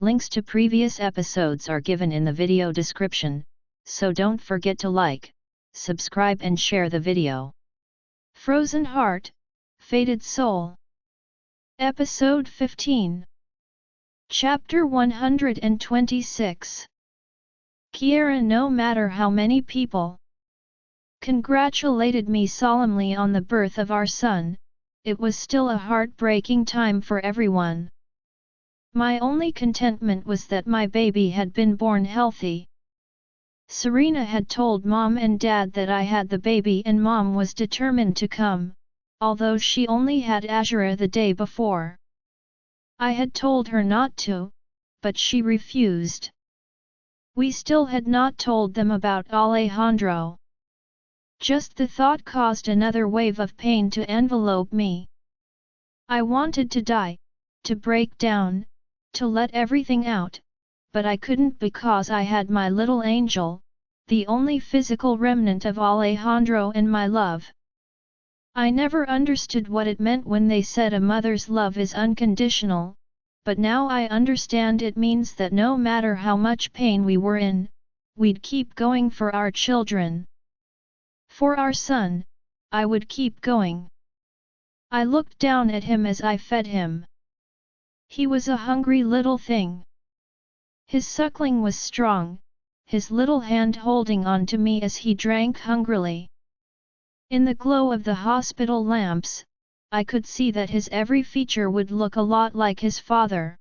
Links to previous episodes are given in the video description, so don't forget to like, subscribe and share the video. Frozen Heart, Fated Soul. Episode 15. Chapter 126. Kiera, no matter how many people congratulated me solemnly on the birth of our son, it was still a heartbreaking time for everyone. My only contentment was that my baby had been born healthy. Serena had told Mom and Dad that I had the baby and Mom was determined to come, although she only had Azura the day before. I had told her not to, but she refused. We still had not told them about Alejandro. Just the thought caused another wave of pain to envelope me. I wanted to die, to break down, to let everything out, but I couldn't because I had my little angel, the only physical remnant of Alejandro and my love. I never understood what it meant when they said a mother's love is unconditional, but now I understand it means that no matter how much pain we were in, we'd keep going for our children. For our son, I would keep going. I looked down at him as I fed him. He was a hungry little thing. His suckling was strong, his little hand holding on to me as he drank hungrily. In the glow of the hospital lamps, I could see that his every feature would look a lot like his father.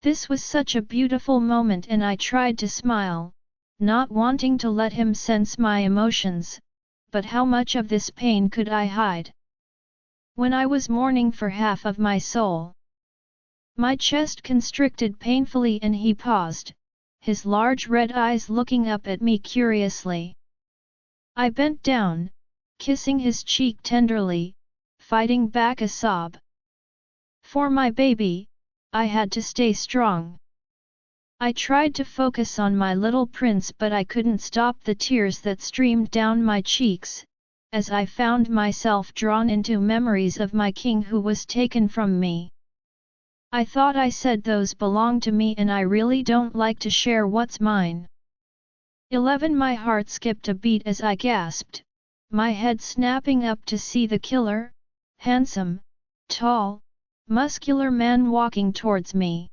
This was such a beautiful moment and I tried to smile, not wanting to let him sense my emotions, but how much of this pain could I hide? When I was mourning for half of my soul. My chest constricted painfully and he paused, his large red eyes looking up at me curiously. I bent down, kissing his cheek tenderly, fighting back a sob. For my baby, I had to stay strong. I tried to focus on my little prince but I couldn't stop the tears that streamed down my cheeks, as I found myself drawn into memories of my king who was taken from me. I thought I said those belong to me and I really don't like to share what's mine. 11. My heart skipped a beat as I gasped, my head snapping up to see the killer, handsome, tall, muscular man walking towards me.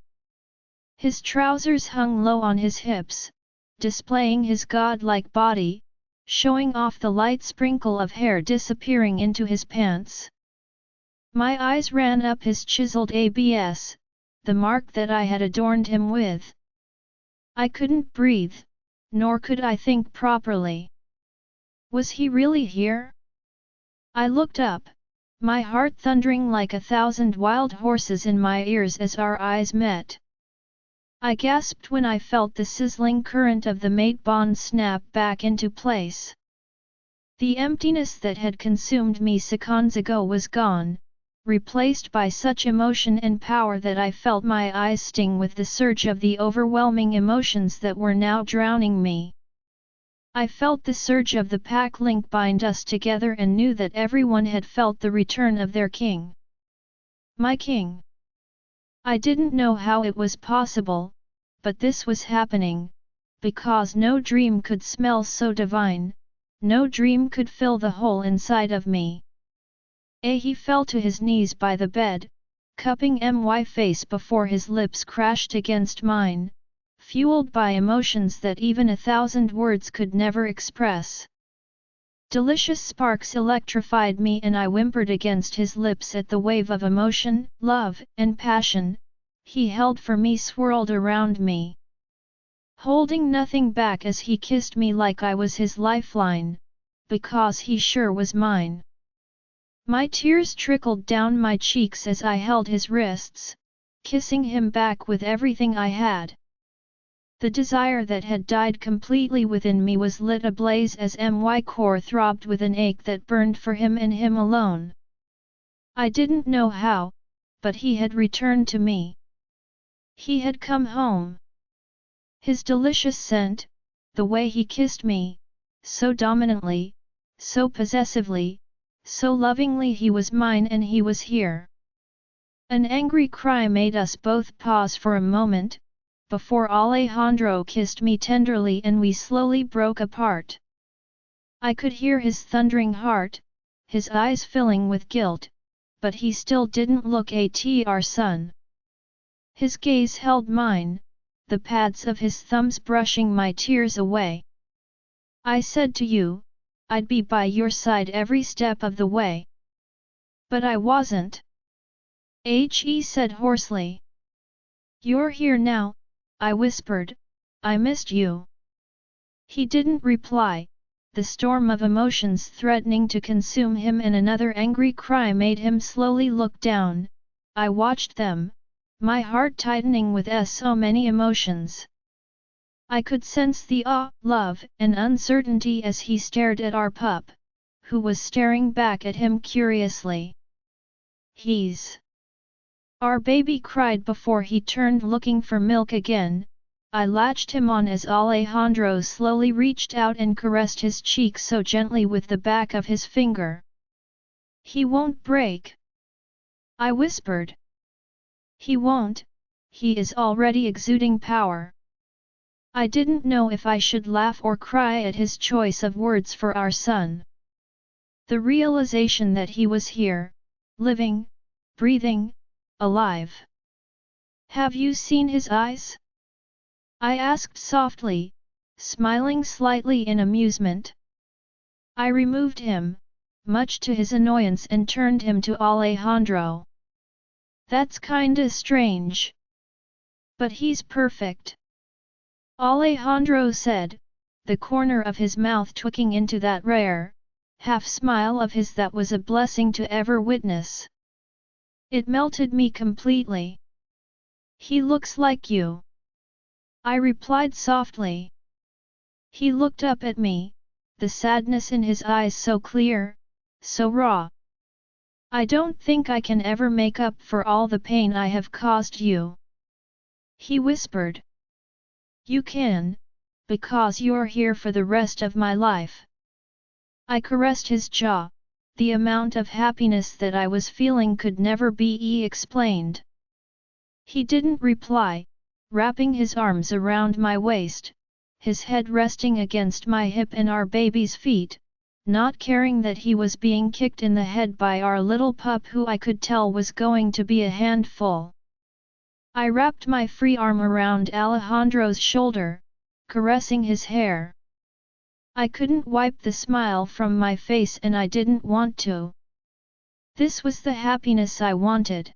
His trousers hung low on his hips, displaying his godlike body, showing off the light sprinkle of hair disappearing into his pants. My eyes ran up his chiseled abs, the mark that I had adorned him with. I couldn't breathe, nor could I think properly. Was he really here? I looked up, my heart thundering like 1,000 wild horses in my ears as our eyes met. I gasped when I felt the sizzling current of the mate bond snap back into place. The emptiness that had consumed me seconds ago was gone, replaced by such emotion and power that I felt my eyes sting with the surge of the overwhelming emotions that were now drowning me. I felt the surge of the pack link bind us together and knew that everyone had felt the return of their king. My king. I didn't know how it was possible, but this was happening, because no dream could smell so divine, no dream could fill the hole inside of me. He fell to his knees by the bed, cupping my face before his lips crashed against mine, fueled by emotions that even 1,000 words could never express. Delicious sparks electrified me and I whimpered against his lips at the wave of emotion, love, and passion he held for me swirled around me. Holding nothing back as he kissed me like I was his lifeline, because he sure was mine. My tears trickled down my cheeks as I held his wrists, kissing him back with everything I had. The desire that had died completely within me was lit ablaze as my core throbbed with an ache that burned for him and him alone. I didn't know how, but he had returned to me. He had come home. His delicious scent, the way he kissed me, so dominantly, so possessively, so lovingly, he was mine and he was here. An angry cry made us both pause for a moment, before Alejandro kissed me tenderly and we slowly broke apart. I could hear his thundering heart, his eyes filling with guilt, but he still didn't look at our son. His gaze held mine, the pads of his thumbs brushing my tears away. I said to you, I'd be by your side every step of the way. But I wasn't. He said hoarsely. You're here now, I whispered, I missed you. He didn't reply, the storm of emotions threatening to consume him and another angry cry made him slowly look down. I watched them, my heart tightening with so many emotions. I could sense the awe, love, and uncertainty as he stared at our pup, who was staring back at him curiously. Our baby cried before he turned looking for milk again. I latched him on as Alejandro slowly reached out and caressed his cheek so gently with the back of his finger. He won't break, I whispered. He won't, he is already exuding power. I didn't know if I should laugh or cry at his choice of words for our son. The realization that he was here, living, breathing, alive. Have you seen his eyes? I asked softly, smiling slightly in amusement. I removed him, much to his annoyance, and turned him to Alejandro. That's kinda strange. But he's perfect. Alejandro said, the corner of his mouth twitching into that rare, half-smile of his that was a blessing to ever witness. It melted me completely. He looks like you. I replied softly. He looked up at me, the sadness in his eyes so clear, so raw. I don't think I can ever make up for all the pain I have caused you. He whispered. You can, because you're here for the rest of my life. I caressed his jaw, the amount of happiness that I was feeling could never be explained. He didn't reply, wrapping his arms around my waist, his head resting against my hip and our baby's feet, not caring that he was being kicked in the head by our little pup who I could tell was going to be a handful. I wrapped my free arm around Alejandro's shoulder, caressing his hair. I couldn't wipe the smile from my face and I didn't want to. This was the happiness I wanted.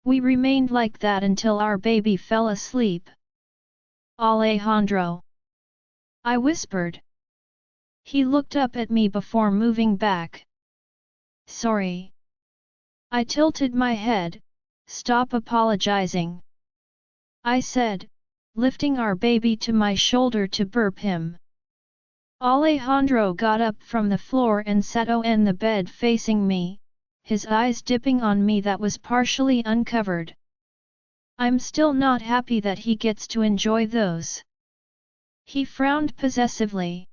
We remained like that until our baby fell asleep. Alejandro, I whispered. He looked up at me before moving back. Sorry. I tilted my head. Stop apologizing, I said, lifting our baby to my shoulder to burp him. Alejandro got up from the floor and sat on the bed facing me, his eyes dipping on me that was partially uncovered. I'm still not happy that he gets to enjoy those. He frowned possessively.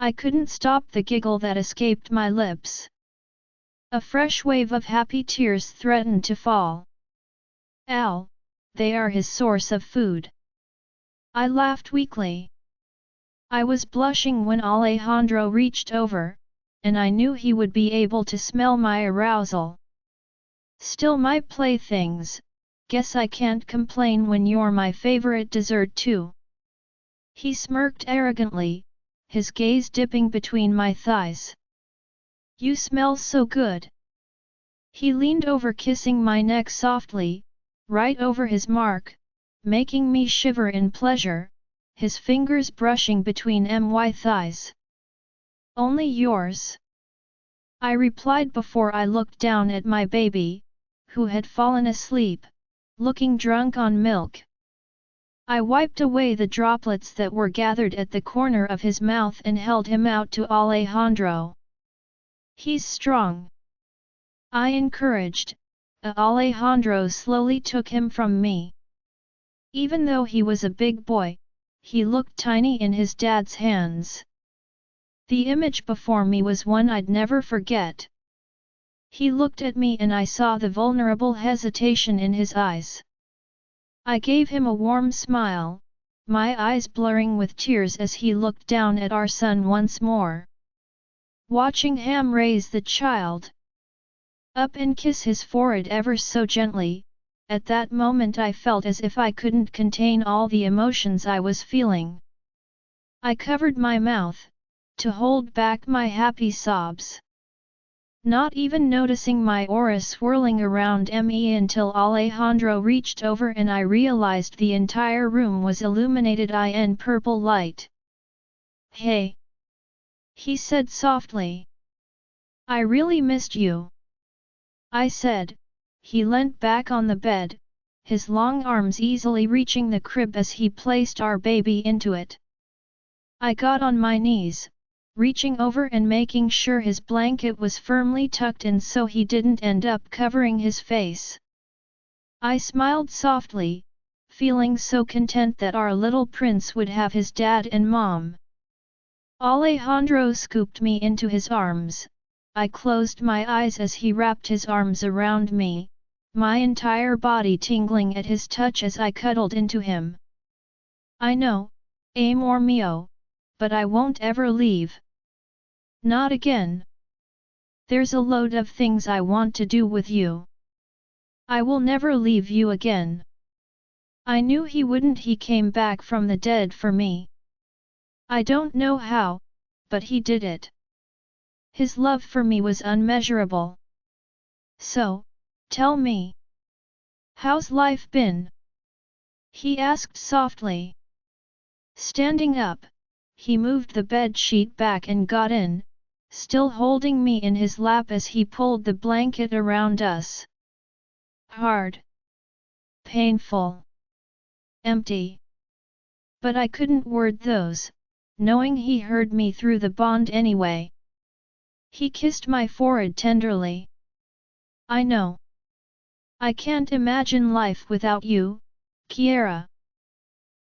I couldn't stop the giggle that escaped my lips. A fresh wave of happy tears threatened to fall. Al, they are his source of food. I laughed weakly. I was blushing when Alejandro reached over, and I knew he would be able to smell my arousal. Still my playthings, guess I can't complain when you're my favorite dessert too. He smirked arrogantly, his gaze dipping between my thighs. You smell so good. He leaned over kissing my neck softly, right over his mark, making me shiver in pleasure, his fingers brushing between my thighs. Only yours. I replied before I looked down at my baby, who had fallen asleep, looking drunk on milk. I wiped away the droplets that were gathered at the corner of his mouth and held him out to Alejandro. He's strong, I encouraged. Alejandro slowly took him from me. Even though he was a big boy, he looked tiny in his dad's hands. The image before me was one I'd never forget. He looked at me and I saw the vulnerable hesitation in his eyes. I gave him a warm smile, my eyes blurring with tears as he looked down at our son once more. Watching him raise the child up and kiss his forehead ever so gently, at that moment I felt as if I couldn't contain all the emotions I was feeling. I covered my mouth, to hold back my happy sobs. Not even noticing my aura swirling around me until Alejandro reached over and I realized the entire room was illuminated in purple light. "Hey!" he said softly. "I really missed you," I said. He leant back on the bed, his long arms easily reaching the crib as he placed our baby into it. I got on my knees, reaching over and making sure his blanket was firmly tucked in so he didn't end up covering his face. I smiled softly, feeling so content that our little prince would have his dad and mom. Alejandro scooped me into his arms. I closed my eyes as he wrapped his arms around me, my entire body tingling at his touch as I cuddled into him. "I know, amor mio, but I won't ever leave. Not again. There's a load of things I want to do with you. I will never leave you again." I knew he wouldn't. He came back from the dead for me. I don't know how, but he did it. His love for me was unmeasurable. "So, tell me. How's life been?" he asked softly. Standing up, he moved the bed sheet back and got in, still holding me in his lap as he pulled the blanket around us. "Hard. Painful. Empty." But I couldn't word those, knowing he heard me through the bond anyway. He kissed my forehead tenderly. "I know. I can't imagine life without you, Kiera.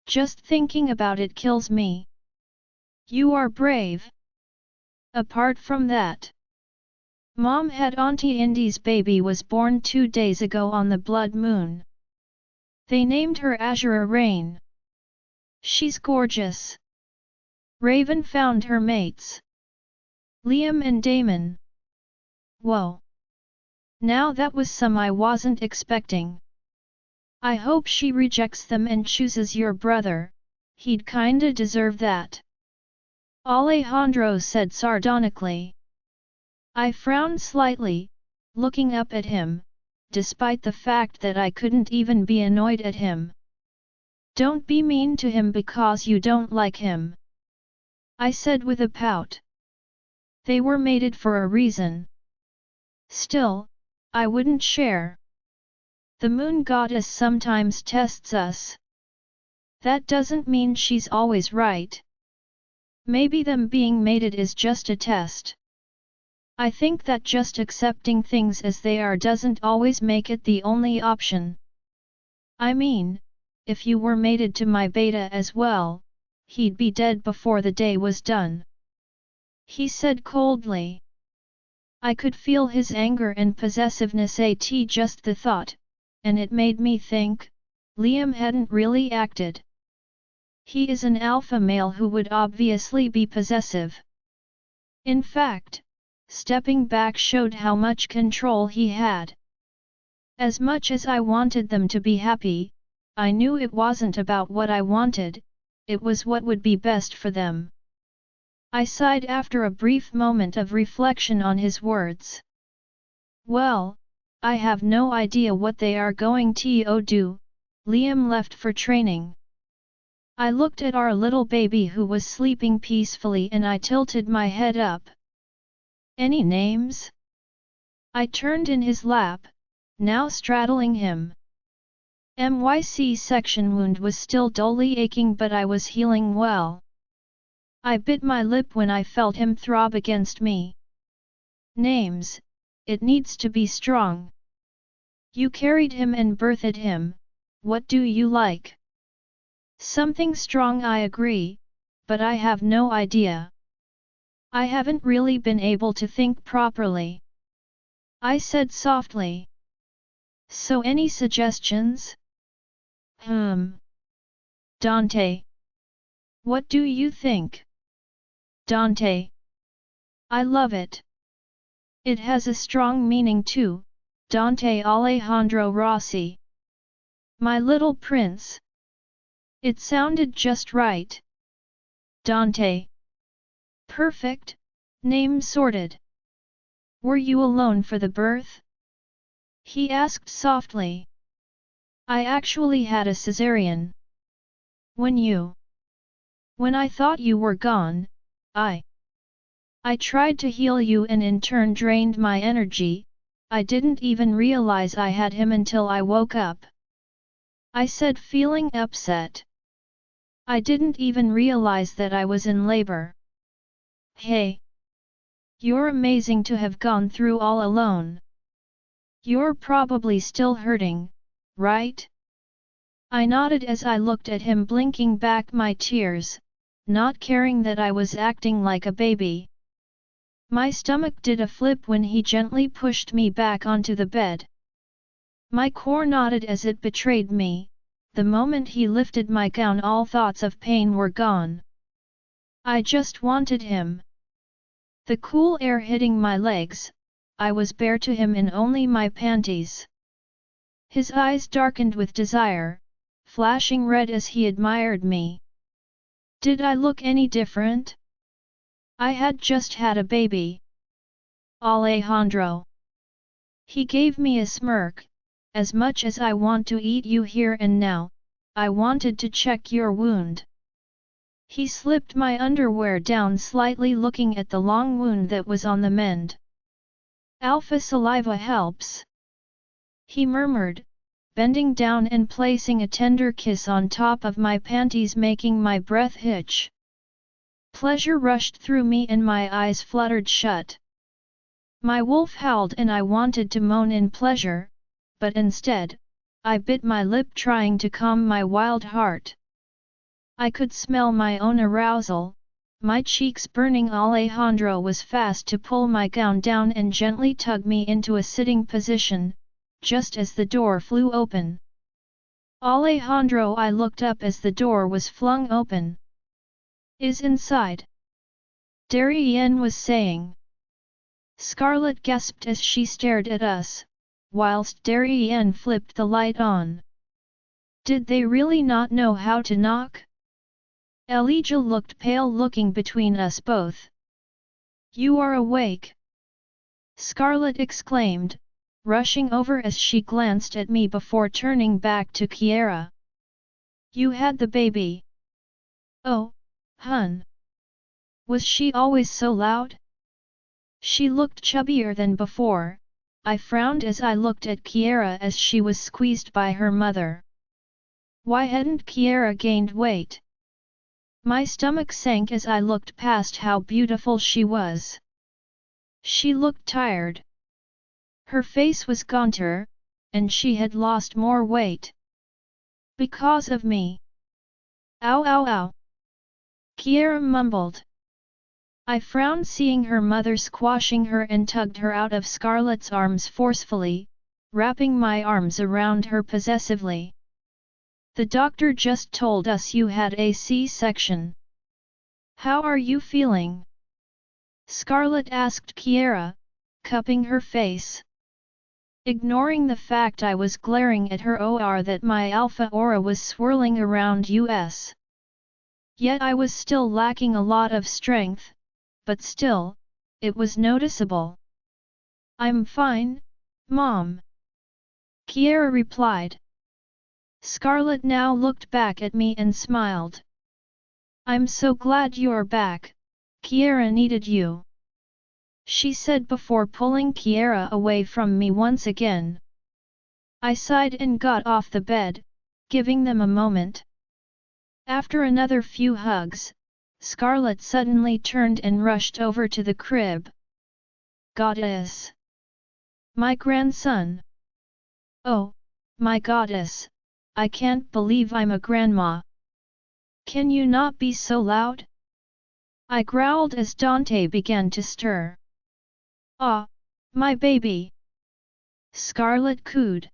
Just thinking about it kills me. You are brave. Apart from that, Mom had Auntie Indy's baby was born 2 days ago on the blood moon. They named her Azura Rain. She's gorgeous. Raven found her mates, Liam and Damon. Whoa. Now that was some I wasn't expecting. I hope she rejects them and chooses your brother, he'd kinda deserve that," Alejandro said sardonically. I frowned slightly, looking up at him, despite the fact that I couldn't even be annoyed at him. "Don't be mean to him because you don't like him," I said with a pout. "They were mated for a reason. Still, I wouldn't share. The moon goddess sometimes tests us. That doesn't mean she's always right. Maybe them being mated is just a test. I think that just accepting things as they are doesn't always make it the only option. I mean, if you were mated to my beta as well, he'd be dead before the day was done," he said coldly. I could feel his anger and possessiveness at just the thought, and it made me think, Liam hadn't really acted. He is an alpha male who would obviously be possessive. In fact, stepping back showed how much control he had. As much as I wanted them to be happy, I knew it wasn't about what I wanted, it was what would be best for them. I sighed after a brief moment of reflection on his words. "Well, I have no idea what they are going to do." Liam left for training. I looked at our little baby who was sleeping peacefully and I tilted my head up. "Any names?" I turned in his lap, now straddling him. My C-section wound was still dully aching but I was healing well. I bit my lip when I felt him throb against me. "Names, it needs to be strong. You carried him and birthed him, what do you like?" "Something strong, I agree, but I have no idea. I haven't really been able to think properly." I said softly. So any suggestions? Dante. What do you think? Dante. I love it. It has a strong meaning too, Dante Alejandro Rossi. My little prince. It sounded just right. Dante. Perfect, name sorted. Were you alone for the birth? He asked softly. I actually had a cesarean. When I thought you were gone, I tried to heal you and in turn drained my energy. I didn't even realize I had him until I woke up. I said, feeling upset. I didn't even realize that I was in labor. Hey! You're amazing to have gone through all alone. You're probably still hurting, right? I nodded as I looked at him, blinking back my tears, not caring that I was acting like a baby. My stomach did a flip when he gently pushed me back onto the bed. My core knotted as it betrayed me. The moment he lifted my gown, all thoughts of pain were gone. I just wanted him. The cool air hitting my legs, I was bare to him in only my panties. His eyes darkened with desire, flashing red as he admired me. Did I look any different? I had just had a baby. Alejandro. He gave me a smirk. As much as I want to eat you here and now, I wanted to check your wound. He slipped my underwear down slightly, looking at the long wound that was on the mend. Alpha saliva helps. He murmured, bending down and placing a tender kiss on top of my panties, making my breath hitch. Pleasure rushed through me and my eyes fluttered shut. My wolf howled and I wanted to moan in pleasure, but instead, I bit my lip, trying to calm my wild heart. I could smell my own arousal, my cheeks burning. Alejandro was fast to pull my gown down and gently tug me into a sitting position, just as the door flew open. Alejandro, I looked up as the door was flung open. Is inside? Darien was saying. Scarlet gasped as she stared at us, whilst Darien flipped the light on. Did they really not know how to knock? Elijah looked pale, looking between us both. You are awake! Scarlet exclaimed, rushing over as she glanced at me before turning back to Kiera. You had the baby. Oh, hun. Was she always so loud? She looked chubbier than before. I frowned as I looked at Kiera as she was squeezed by her mother. Why hadn't Kiera gained weight? My stomach sank as I looked past how beautiful she was. She looked tired. Her face was gaunter, and she had lost more weight. Because of me. Ow ow ow. Kiera mumbled. I frowned, seeing her mother squashing her, and tugged her out of Scarlet's arms forcefully, wrapping my arms around her possessively. The doctor just told us you had a C-section. How are you feeling? Scarlet asked Kiera, cupping her face. Ignoring the fact I was glaring at her or that my alpha aura was swirling around us. Yet I was still lacking a lot of strength, but still, it was noticeable. I'm fine, Mom. Kiera replied. Scarlet now looked back at me and smiled. I'm so glad you're back. Kiera needed you. She said before pulling Kiera away from me once again. I sighed and got off the bed, giving them a moment. After another few hugs, Scarlet suddenly turned and rushed over to the crib. Goddess! My grandson! Oh, my goddess! I can't believe I'm a grandma! Can you not be so loud? I growled as Dante began to stir. Ah, my baby! Scarlet cooed.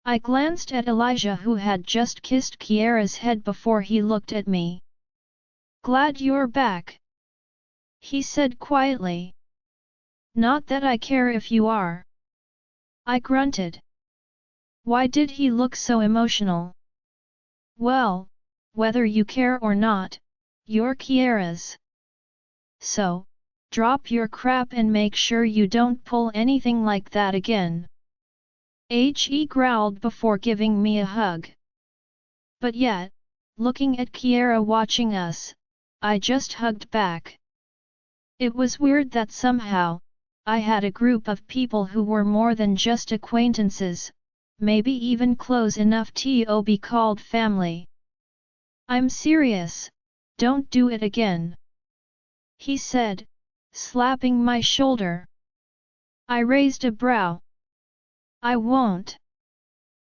I glanced at Elijah, who had just kissed Kiara's head before he looked at me. "Glad you're back," he said quietly. "Not that I care if you are," I grunted. Why did he look so emotional? "Well, whether you care or not, you're Kiara's. So, drop your crap and make sure you don't pull anything like that again." He growled before giving me a hug. But yet, looking at Kiara watching us, I just hugged back. It was weird that somehow, I had a group of people who were more than just acquaintances, maybe even close enough to be called family. "I'm serious, don't do it again," he said, slapping my shoulder. I raised a brow. "I won't."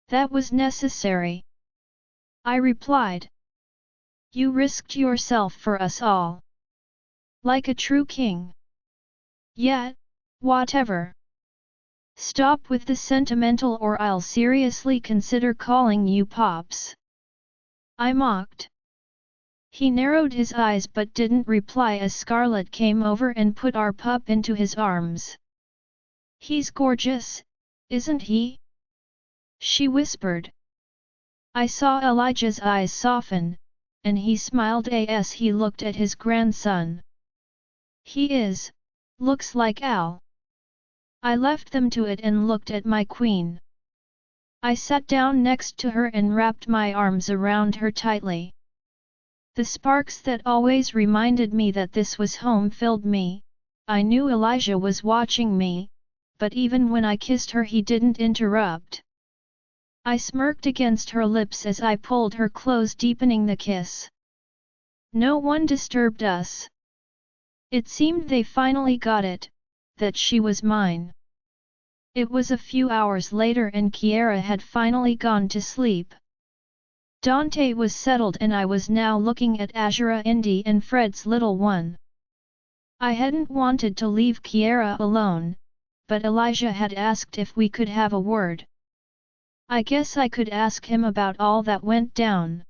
"That was necessary," I replied. "You risked yourself for us all. Like a true king." "Yet, whatever. Stop with the sentimental or I'll seriously consider calling you Pops," I mocked. He narrowed his eyes but didn't reply as Scarlet came over and put our pup into his arms. "He's gorgeous, isn't he?" she whispered. I saw Elijah's eyes soften, and he smiled as he looked at his grandson. "He is, looks like Al." I left them to it and looked at my queen. I sat down next to her and wrapped my arms around her tightly. The sparks that always reminded me that this was home filled me. I knew Elijah was watching me, but even when I kissed her he didn't interrupt. I smirked against her lips as I pulled her close, deepening the kiss. No one disturbed us. It seemed they finally got it, that she was mine. It was a few hours later and Kiara had finally gone to sleep. Dante was settled and I was now looking at Azura, Indy and Fred's little one. I hadn't wanted to leave Kiara alone, but Elijah had asked if we could have a word. I guess I could ask him about all that went down.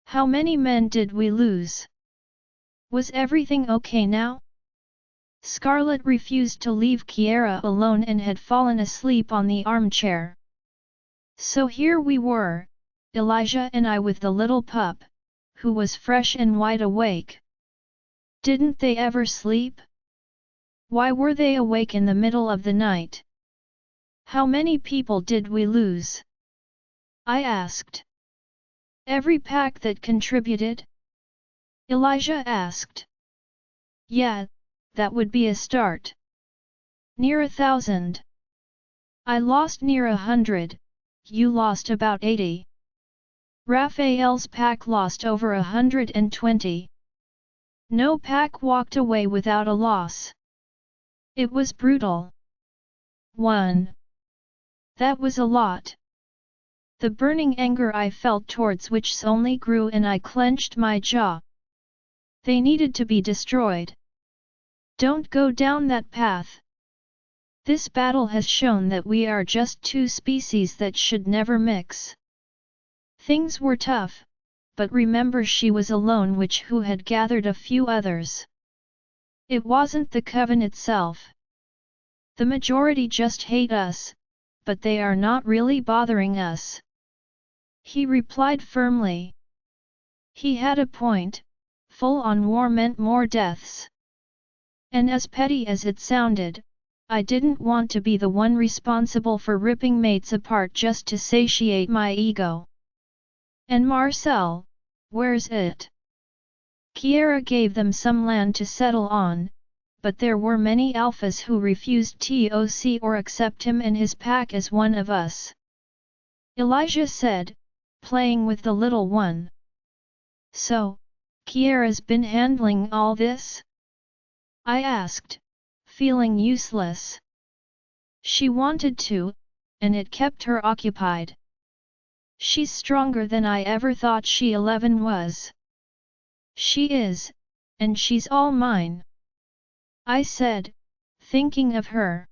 How many men did we lose? Was everything okay now? Scarlet refused to leave Kiara alone and had fallen asleep on the armchair. So here we were, Elijah and I with the little pup, who was fresh and wide awake. Didn't they ever sleep? Why were they awake in the middle of the night? How many people did we lose? I asked. Every pack that contributed? Elijah asked. Yeah, that would be a start. Near 1,000. I lost near 100, you lost about 80. Raphael's pack lost over 120. No pack walked away without a loss. It was brutal. 1. That was a lot. The burning anger I felt towards witches only grew and I clenched my jaw. They needed to be destroyed. Don't go down that path. This battle has shown that we are just two species that should never mix. Things were tough, but remember she was a lone witch who had gathered a few others. It wasn't the coven itself. The majority just hate us, but they are not really bothering us. He replied firmly. He had a point, full-on war meant more deaths. And as petty as it sounded, I didn't want to be the one responsible for ripping mates apart just to satiate my ego. And Marcel, where's it? Kiara gave them some land to settle on, but there were many alphas who refused TOC or accept him and his pack as one of us. Elijah said, playing with the little one. So, Kiara's been handling all this? I asked, feeling useless. She wanted to, and it kept her occupied. She's stronger than I ever thought she 11 was. She is, and she's all mine. I said, thinking of her.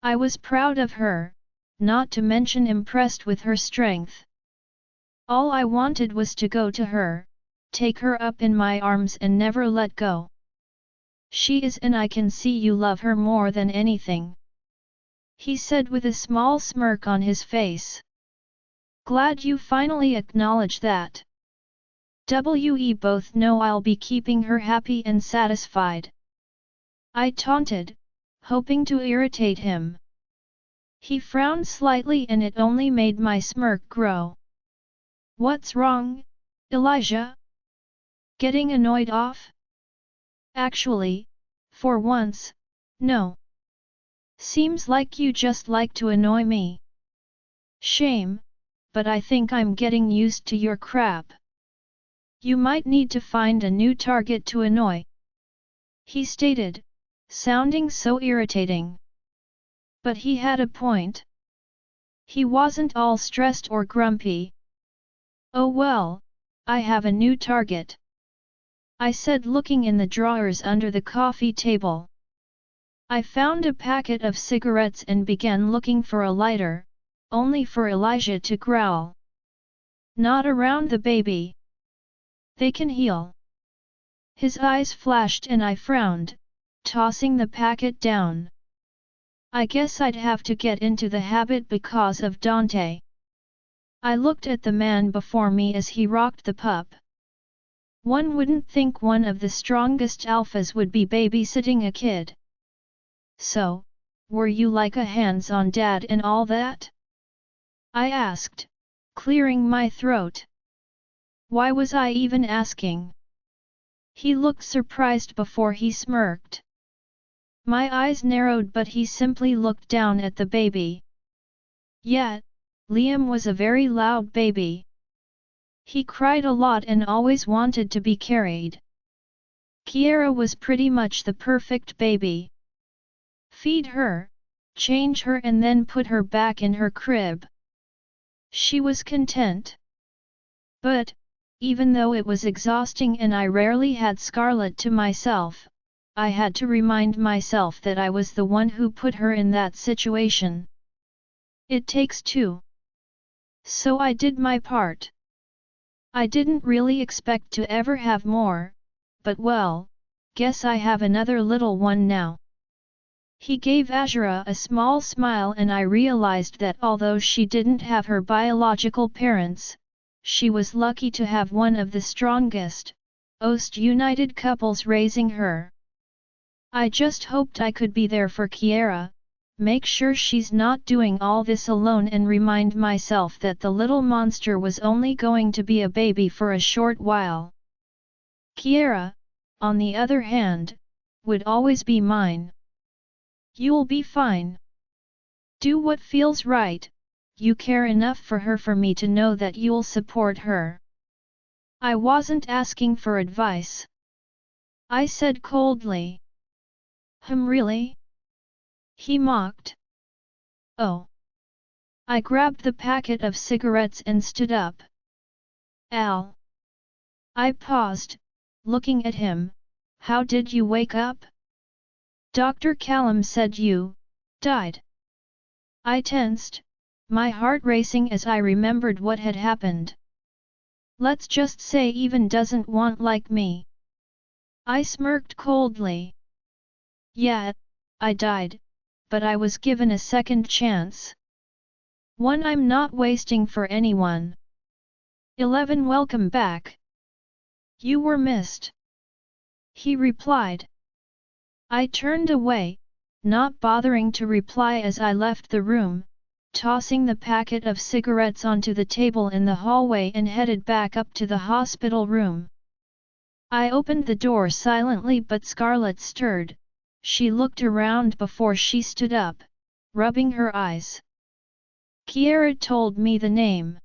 I was proud of her, not to mention impressed with her strength. All I wanted was to go to her, take her up in my arms and never let go. She is, and I can see you love her more than anything," he said with a small smirk on his face. "Glad you finally acknowledge that. We both know I'll be keeping her happy and satisfied." I taunted, hoping to irritate him. He frowned slightly and it only made my smirk grow. "What's wrong, Elijah? Getting annoyed off?" "Actually, for once, no. Seems like you just like to annoy me." "Shame, but I think I'm getting used to your crap. You might need to find a new target to annoy," he stated, sounding so irritating. But he had a point. He wasn't all stressed or grumpy. "Oh well, I have a new target," I said, looking in the drawers under the coffee table. I found a packet of cigarettes and began looking for a lighter, only for Elijah to growl. "Not around the baby. They can heal." His eyes flashed and I frowned, tossing the packet down. I guess I'd have to get into the habit because of Dante. I looked at the man before me as he rocked the pup. One wouldn't think one of the strongest alphas would be babysitting a kid. "So, were you like a hands-on dad and all that?" I asked, clearing my throat. Why was I even asking? He looked surprised before he smirked. My eyes narrowed, but he simply looked down at the baby. Yeah, Liam was a very loud baby. He cried a lot and always wanted to be carried. Kiara was pretty much the perfect baby. Feed her, change her and then put her back in her crib. She was content. But, even though it was exhausting and I rarely had Scarlett to myself, I had to remind myself that I was the one who put her in that situation. It takes two. So I did my part. I didn't really expect to ever have more, but well, guess I have another little one now. He gave Azura a small smile and I realized that although she didn't have her biological parents, she was lucky to have one of the strongest, most united couples raising her. I just hoped I could be there for Kiara, make sure she's not doing all this alone and remind myself that the little monster was only going to be a baby for a short while. Kiara, on the other hand, would always be mine. "You'll be fine. Do what feels right, you care enough for her for me to know that you'll support her." I wasn't asking for advice. I said coldly. Really?" he mocked. "Oh." I grabbed the packet of cigarettes and stood up. "Al." I paused, looking at him. "How did you wake up?" "Dr. Callum said you died." I tensed, my heart racing as I remembered what had happened. "Let's just say Even doesn't want like me." I smirked coldly. "Yeah, I died, but I was given a second chance. One I'm not wasting for anyone." 11 Welcome back. "You were missed," he replied. I turned away, not bothering to reply as I left the room, tossing the packet of cigarettes onto the table in the hallway and headed back up to the hospital room. I opened the door silently, but Scarlett stirred. She looked around before she stood up, rubbing her eyes. "Kiara told me the name.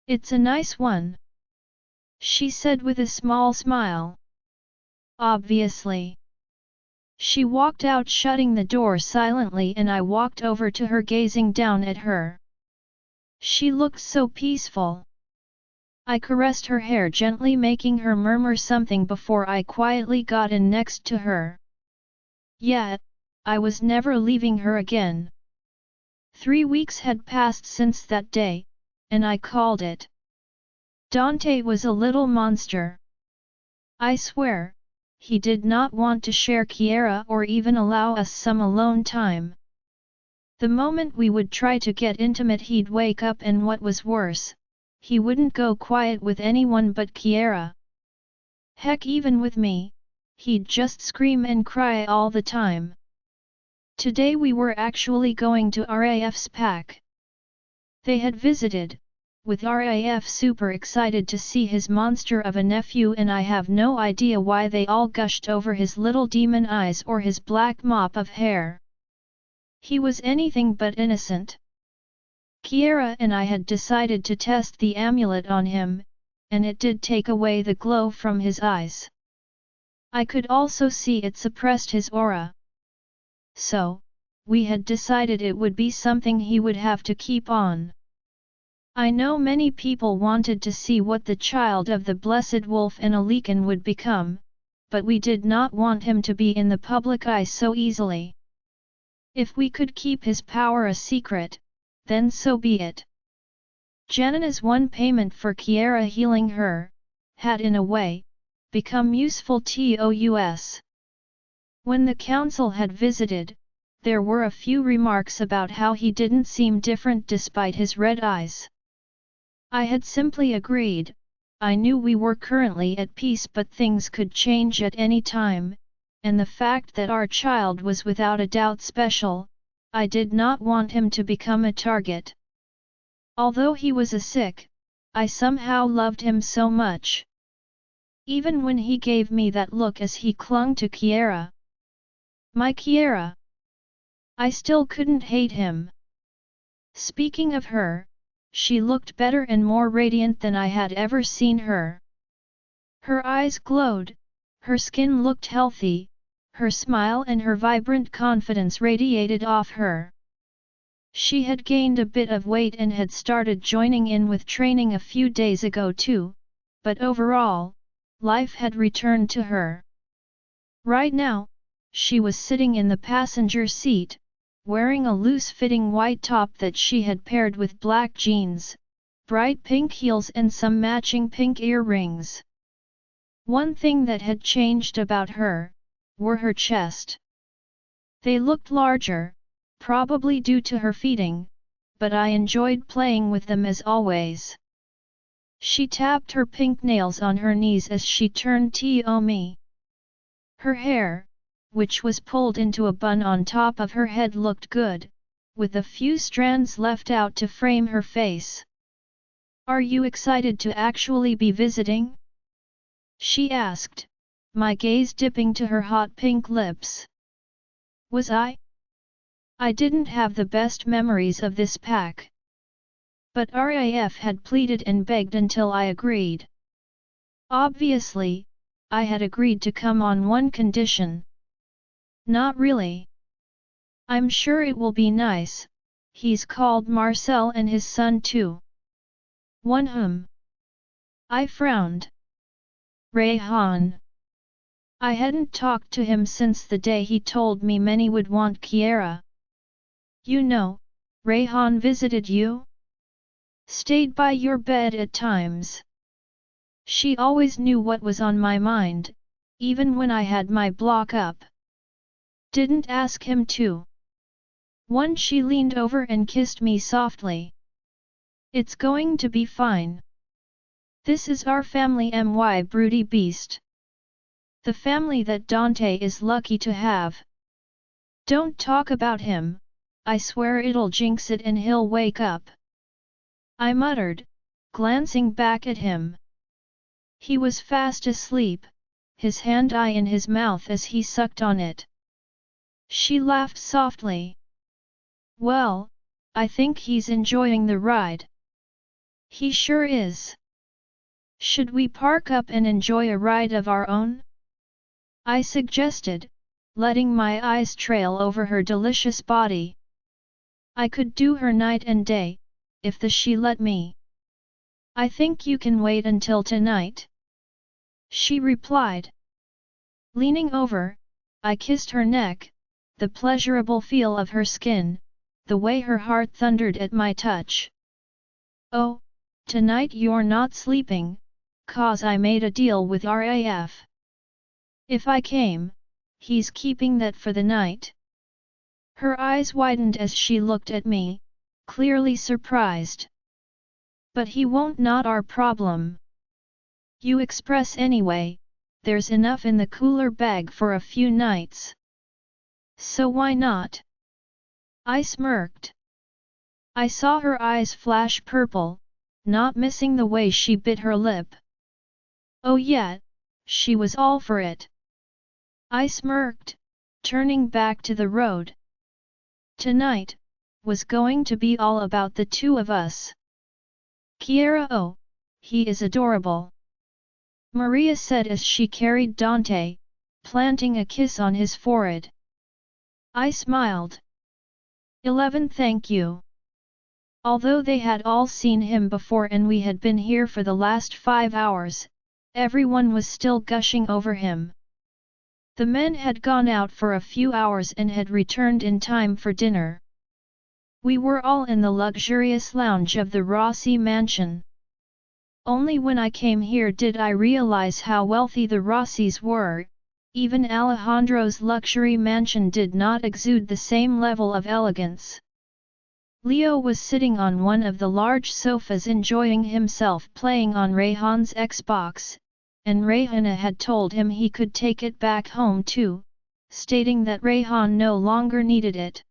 It's a nice one," she said with a small smile. "Obviously." She walked out, shutting the door silently, and I walked over to her, gazing down at her. She looked so peaceful. I caressed her hair gently, making her murmur something before I quietly got in next to her. "Yeah, I was never leaving her again. 3 weeks had passed since that day, and I called it. Dante was a little monster. I swear, he did not want to share Kiera or even allow us some alone time. The moment we would try to get intimate, he'd wake up, and what was worse, he wouldn't go quiet with anyone but Kiera. Heck, even with me, he'd just scream and cry all the time. Today we were actually going to RAF's pack. They had visited, with RAF super excited to see his monster of a nephew, and I have no idea why they all gushed over his little demon eyes or his black mop of hair. He was anything but innocent. Kiera and I had decided to test the amulet on him, and it did take away the glow from his eyes. I could also see it suppressed his aura. So, we had decided it would be something he would have to keep on. I know many people wanted to see what the child of the Blessed Wolf and a Lycan would become, but we did not want him to be in the public eye so easily. If we could keep his power a secret, then so be it. Janina's one payment for Kiera healing her, had in a way, become useful to us. When the council had visited, there were a few remarks about how he didn't seem different despite his red eyes. I had simply agreed. I knew we were currently at peace, but things could change at any time, and the fact that our child was without a doubt special, I did not want him to become a target. Although he was a sick, I somehow loved him so much. Even when he gave me that look as he clung to Kiera. My Kiera! I still couldn't hate him. Speaking of her, she looked better and more radiant than I had ever seen her. Her eyes glowed, her skin looked healthy, her smile and her vibrant confidence radiated off her. She had gained a bit of weight and had started joining in with training a few days ago too, but overall, life had returned to her. Right now, she was sitting in the passenger seat, wearing a loose-fitting white top that she had paired with black jeans, bright pink heels and some matching pink earrings. One thing that had changed about her, were her chest. They looked larger, probably due to her feeding, but I enjoyed playing with them as always. She tapped her pink nails on her knees as she turned to me. Her hair, which was pulled into a bun on top of her head, looked good, with a few strands left out to frame her face. "Are you excited to actually be visiting?" she asked, my gaze dipping to her hot pink lips. Was I? I didn't have the best memories of this pack. But RAF had pleaded and begged until I agreed. Obviously, I had agreed to come on one condition. Not really. I'm sure it will be nice. He's called Marcel and his son too. One whom? I frowned. Rayhan. I hadn't talked to him since the day he told me many would want Kiera. You know, Rayhan visited you? Stayed by your bed at times. She always knew what was on my mind, even when I had my block up. Didn't ask him to. Once she leaned over and kissed me softly. It's going to be fine. This is our family, my broody beast. The family that Dante is lucky to have. Don't talk about him, I swear it'll jinx it and he'll wake up. I muttered, glancing back at him. He was fast asleep, his hand in his mouth as he sucked on it. She laughed softly. Well, I think he's enjoying the ride. He sure is. Should we park up and enjoy a ride of our own? I suggested, letting my eyes trail over her delicious body. I could do her night and day, if she let me. I think you can wait until tonight. She replied. Leaning over, I kissed her neck, the pleasurable feel of her skin, the way her heart thundered at my touch. "Oh, tonight you're not sleeping, 'cause I made a deal with RAF. If I came, he's keeping that for the night." Her eyes widened as she looked at me, clearly surprised. "But he won't, not our problem. You express anyway, there's enough in the cooler bag for a few nights. So why not?" I smirked. I saw her eyes flash purple, not missing the way she bit her lip. Oh yeah, she was all for it. I smirked, turning back to the road. Tonight was going to be all about the two of us. "Kiera, oh, he is adorable," Maria said as she carried Dante, planting a kiss on his forehead. I smiled. 11, thank you. Although they had all seen him before and we had been here for the last 5 hours, everyone was still gushing over him. The men had gone out for a few hours and had returned in time for dinner. We were all in the luxurious lounge of the Rossi mansion. Only when I came here did I realize how wealthy the Rossis were. Even Alejandro's luxury mansion did not exude the same level of elegance. Leo was sitting on one of the large sofas enjoying himself playing on Rayhan's Xbox, and Rayhana had told him he could take it back home too, stating that Rayhan no longer needed it.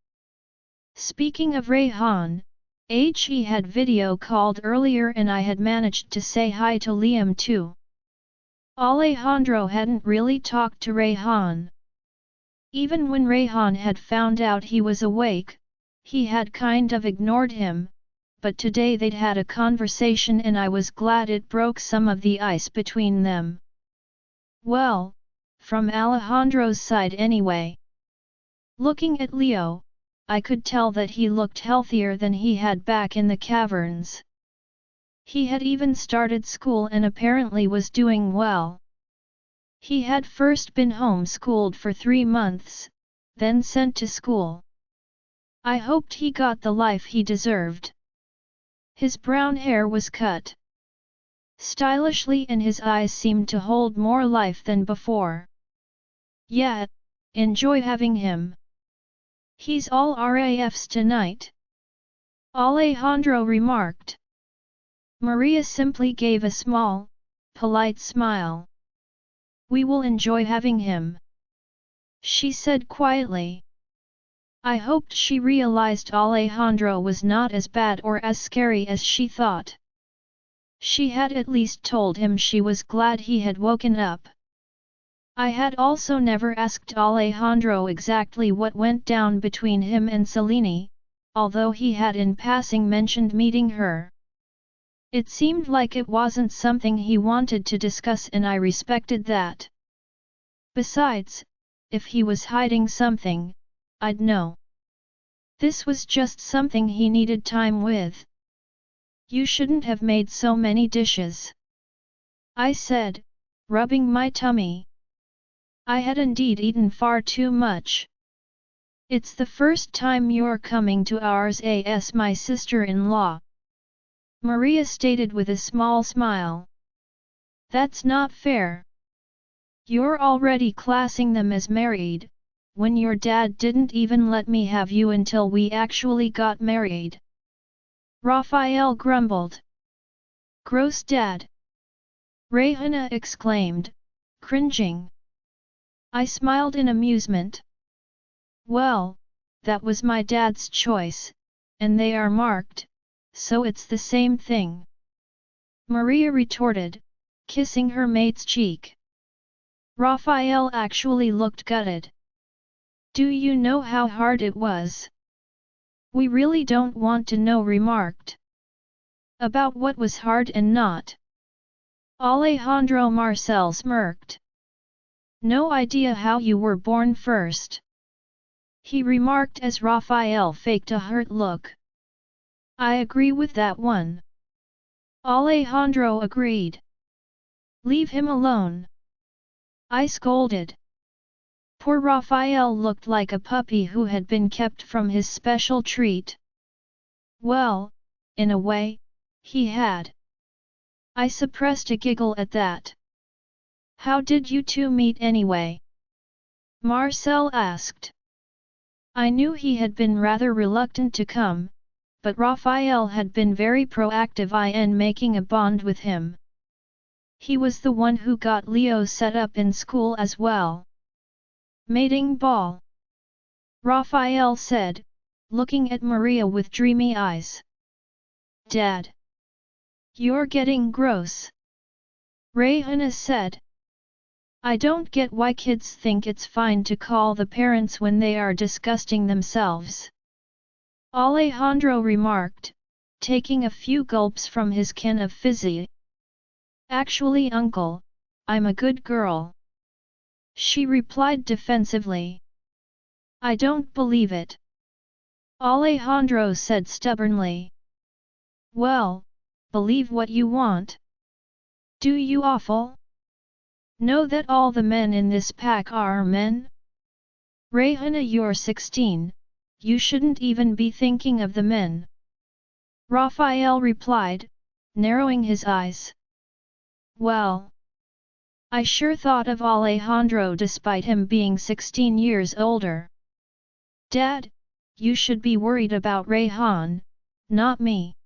Speaking of Rayhan, he had video called earlier and I had managed to say hi to Liam too. Alejandro hadn't really talked to Rayhan. Even when Rayhan had found out he was awake, he had kind of ignored him, but today they'd had a conversation and I was glad it broke some of the ice between them. Well, from Alejandro's side anyway. Looking at Leo, I could tell that he looked healthier than he had back in the caverns. He had even started school and apparently was doing well. He had first been homeschooled for 3 months, then sent to school. I hoped he got the life he deserved. His brown hair was cut stylishly and his eyes seemed to hold more life than before. Yeah, enjoy having him. He's all RAFs tonight, Alejandro remarked. Maria simply gave a small, polite smile. We will enjoy having him, she said quietly. I hoped she realized Alejandro was not as bad or as scary as she thought. She had at least told him she was glad he had woken up. I had also never asked Alejandro exactly what went down between him and Selene, although he had in passing mentioned meeting her. It seemed like it wasn't something he wanted to discuss and I respected that. Besides, if he was hiding something, I'd know. This was just something he needed time with. You shouldn't have made so many dishes, I said, rubbing my tummy. I had indeed eaten far too much. It's the first time you're coming to ours as my sister-in-law, Maria stated with a small smile. That's not fair. You're already classing them as married, when your dad didn't even let me have you until we actually got married. Raphael grumbled. Gross dad! Rayhana exclaimed, cringing. I smiled in amusement. Well, that was my dad's choice, and they are marked, so it's the same thing, Maria retorted, kissing her mate's cheek. Raphael actually looked gutted. Do you know how hard it was? We really don't want to know, remarked. About what was hard and not? Alejandro Marcel smirked. No idea how you were born first, he remarked as Raphael faked a hurt look. I agree with that one, Alejandro agreed. Leave him alone, I scolded. Poor Raphael looked like a puppy who had been kept from his special treat. Well, in a way, he had. I suppressed a giggle at that. How did you two meet anyway? Marcel asked. I knew he had been rather reluctant to come, but Raphael had been very proactive in making a bond with him. He was the one who got Leo set up in school as well. Mating ball. Raphael said, looking at Maria with dreamy eyes. Dad. You're getting gross. Rayhana said. I don't get why kids think it's fine to call the parents when they are disgusting themselves. Alejandro remarked, taking a few gulps from his can of fizzy. Actually, uncle, I'm a good girl. She replied defensively. I don't believe it. Alejandro said stubbornly. Well, believe what you want. Do you awful? Know that all the men in this pack are men? Rayhana, you're 16, you shouldn't even be thinking of the men. Raphael replied, narrowing his eyes. Well, I sure thought of Alejandro despite him being 16 years older. Dad, you should be worried about Rayhan, not me.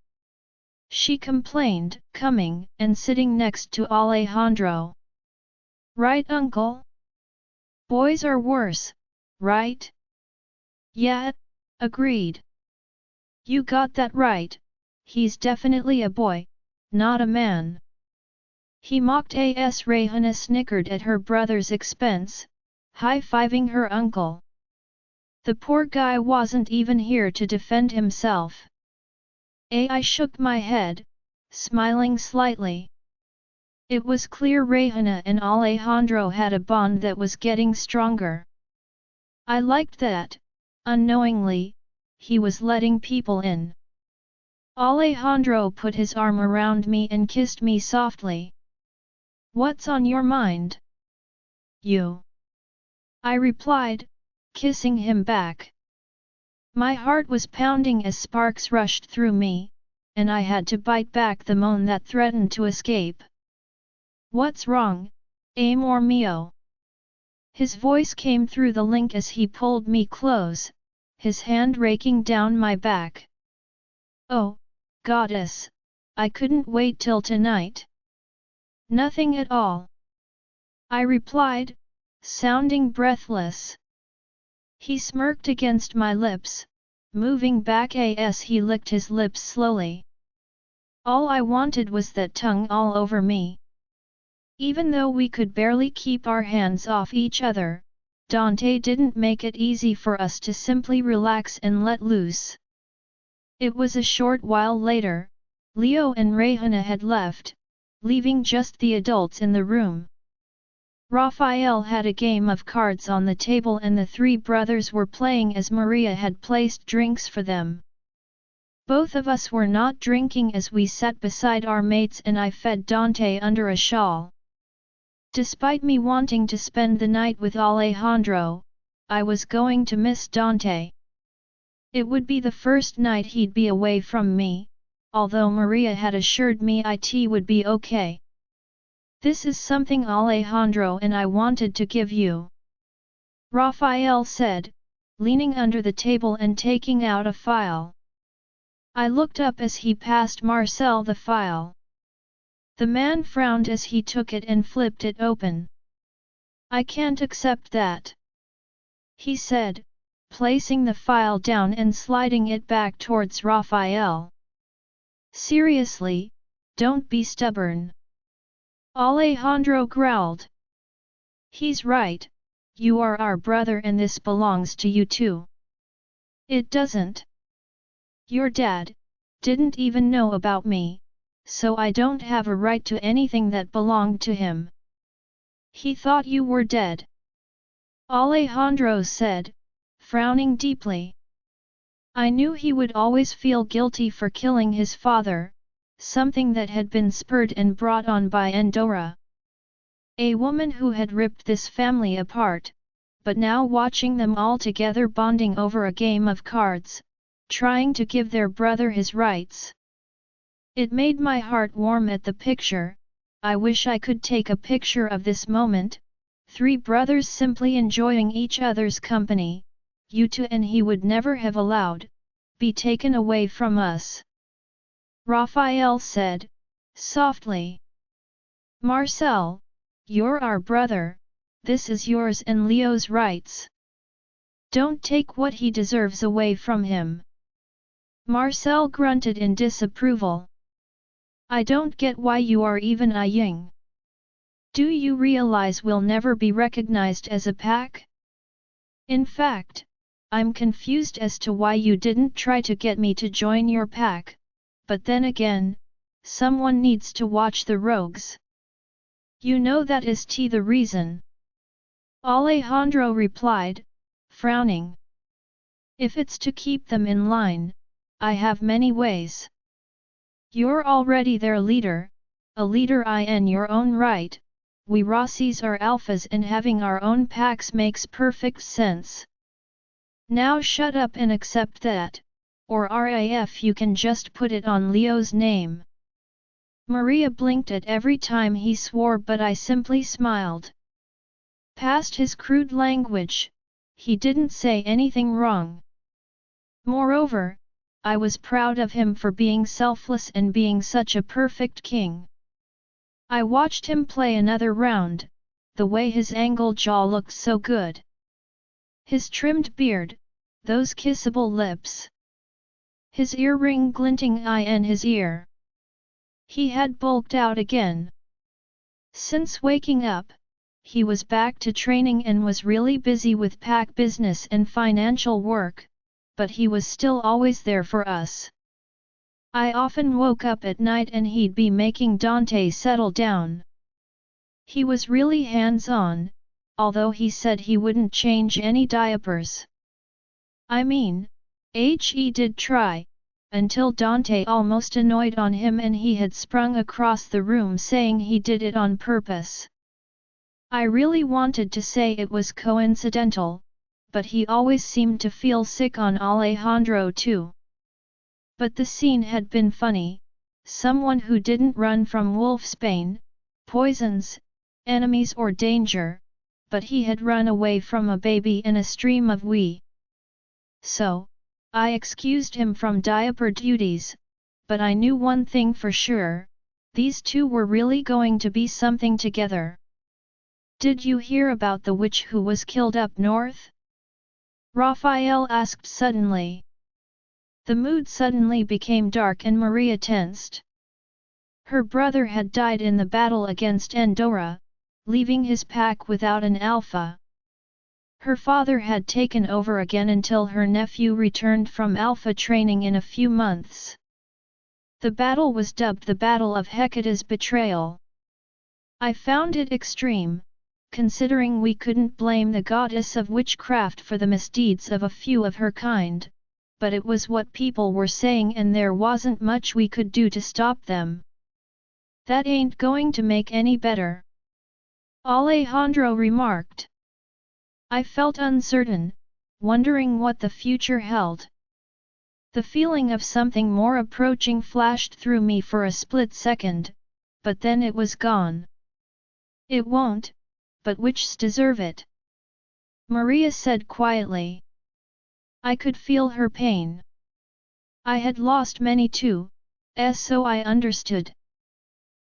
She complained, coming and sitting next to Alejandro. Right, uncle? Boys are worse, right? Yeah, agreed. You got that right, he's definitely a boy, not a man. He mocked as Rayhana snickered at her brother's expense, high-fiving her uncle. The poor guy wasn't even here to defend himself. I shook my head, smiling slightly. It was clear Rayhana and Alejandro had a bond that was getting stronger. I liked that, unknowingly, he was letting people in. Alejandro put his arm around me and kissed me softly. What's on your mind? You. I replied, kissing him back. My heart was pounding as sparks rushed through me, and I had to bite back the moan that threatened to escape. What's wrong, amor mio? His voice came through the link as he pulled me close, his hand raking down my back. Oh, goddess, I couldn't wait till tonight. Nothing at all. I replied, sounding breathless. He smirked against my lips, moving back as he licked his lips slowly. All I wanted was that tongue all over me. Even though we could barely keep our hands off each other, Dante didn't make it easy for us to simply relax and let loose. It was a short while later, Leo and Rayhana had left, leaving just the adults in the room. Raphael had a game of cards on the table and the three brothers were playing as Maria had placed drinks for them. Both of us were not drinking as we sat beside our mates and I fed Dante under a shawl. Despite me wanting to spend the night with Alejandro, I was going to miss Dante. It would be the first night he'd be away from me, although Maria had assured me it would be okay. This is something Alejandro and I wanted to give you. Raphael said, leaning under the table and taking out a file. I looked up as he passed Marcel the file. The man frowned as he took it and flipped it open. I can't accept that, he said, placing the file down and sliding it back towards Raphael. Seriously, don't be stubborn. Alejandro growled. He's right, you are our brother and this belongs to you too. It doesn't. Your dad didn't even know about me, so I don't have a right to anything that belonged to him. He thought you were dead. Alejandro said, frowning deeply. I knew he would always feel guilty for killing his father, something that had been spurred and brought on by Endora. A woman who had ripped this family apart, but now watching them all together bonding over a game of cards, trying to give their brother his rights. It made my heart warm at the picture. I wish I could take a picture of this moment, 3 brothers simply enjoying each other's company, you two and he would never have allowed, be taken away from us. Raphael said, softly. Marcel, you're our brother, this is yours and Leo's rights. Don't take what he deserves away from him. Marcel grunted in disapproval. I don't get why you are even eyeing. Do you realize we'll never be recognized as a pack? In fact, I'm confused as to why you didn't try to get me to join your pack, but then again, someone needs to watch the rogues. You know that is the reason. Alejandro replied, frowning. If it's to keep them in line, I have many ways. You're already their leader, a leader in your own right. We Rossis are alphas and having our own packs makes perfect sense. Now shut up and accept that, or RAF you can just put it on Leo's name. Maria blinked at every time he swore but I simply smiled. Past his crude language, he didn't say anything wrong. Moreover, I was proud of him for being selfless and being such a perfect king. I watched him play another round, the way his angled jaw looked so good. His trimmed beard, those kissable lips. His earring glinting eye and his ear. He had bulked out again. Since waking up, he was back to training and was really busy with pack business and financial work, but he was still always there for us. I often woke up at night and he'd be making Dante settle down. He was really hands-on, although he said he wouldn't change any diapers. I mean, he did try, until Dante almost annoyed on him and he had sprung across the room saying he did it on purpose. I really wanted to say it was coincidental, but he always seemed to feel sick on Alejandro too. But the scene had been funny, someone who didn't run from wolfsbane, poisons, enemies or danger, but he had run away from a baby and a stream of wee. So, I excused him from diaper duties, but I knew one thing for sure, these two were really going to be something together. Did you hear about the witch who was killed up north? Raphael asked suddenly. The mood suddenly became dark and Maria tensed. Her brother had died in the battle against Endora, leaving his pack without an alpha. Her father had taken over again until her nephew returned from alpha training in a few months. The battle was dubbed the Battle of Hecate's Betrayal. I found it extreme, considering we couldn't blame the goddess of witchcraft for the misdeeds of a few of her kind, but it was what people were saying and there wasn't much we could do to stop them. That ain't going to make any better. Alejandro remarked. I felt uncertain, wondering what the future held. The feeling of something more approaching flashed through me for a split second, but then it was gone. It won't, but witches deserve it. Maria said quietly. I could feel her pain. I had lost many too, so I understood.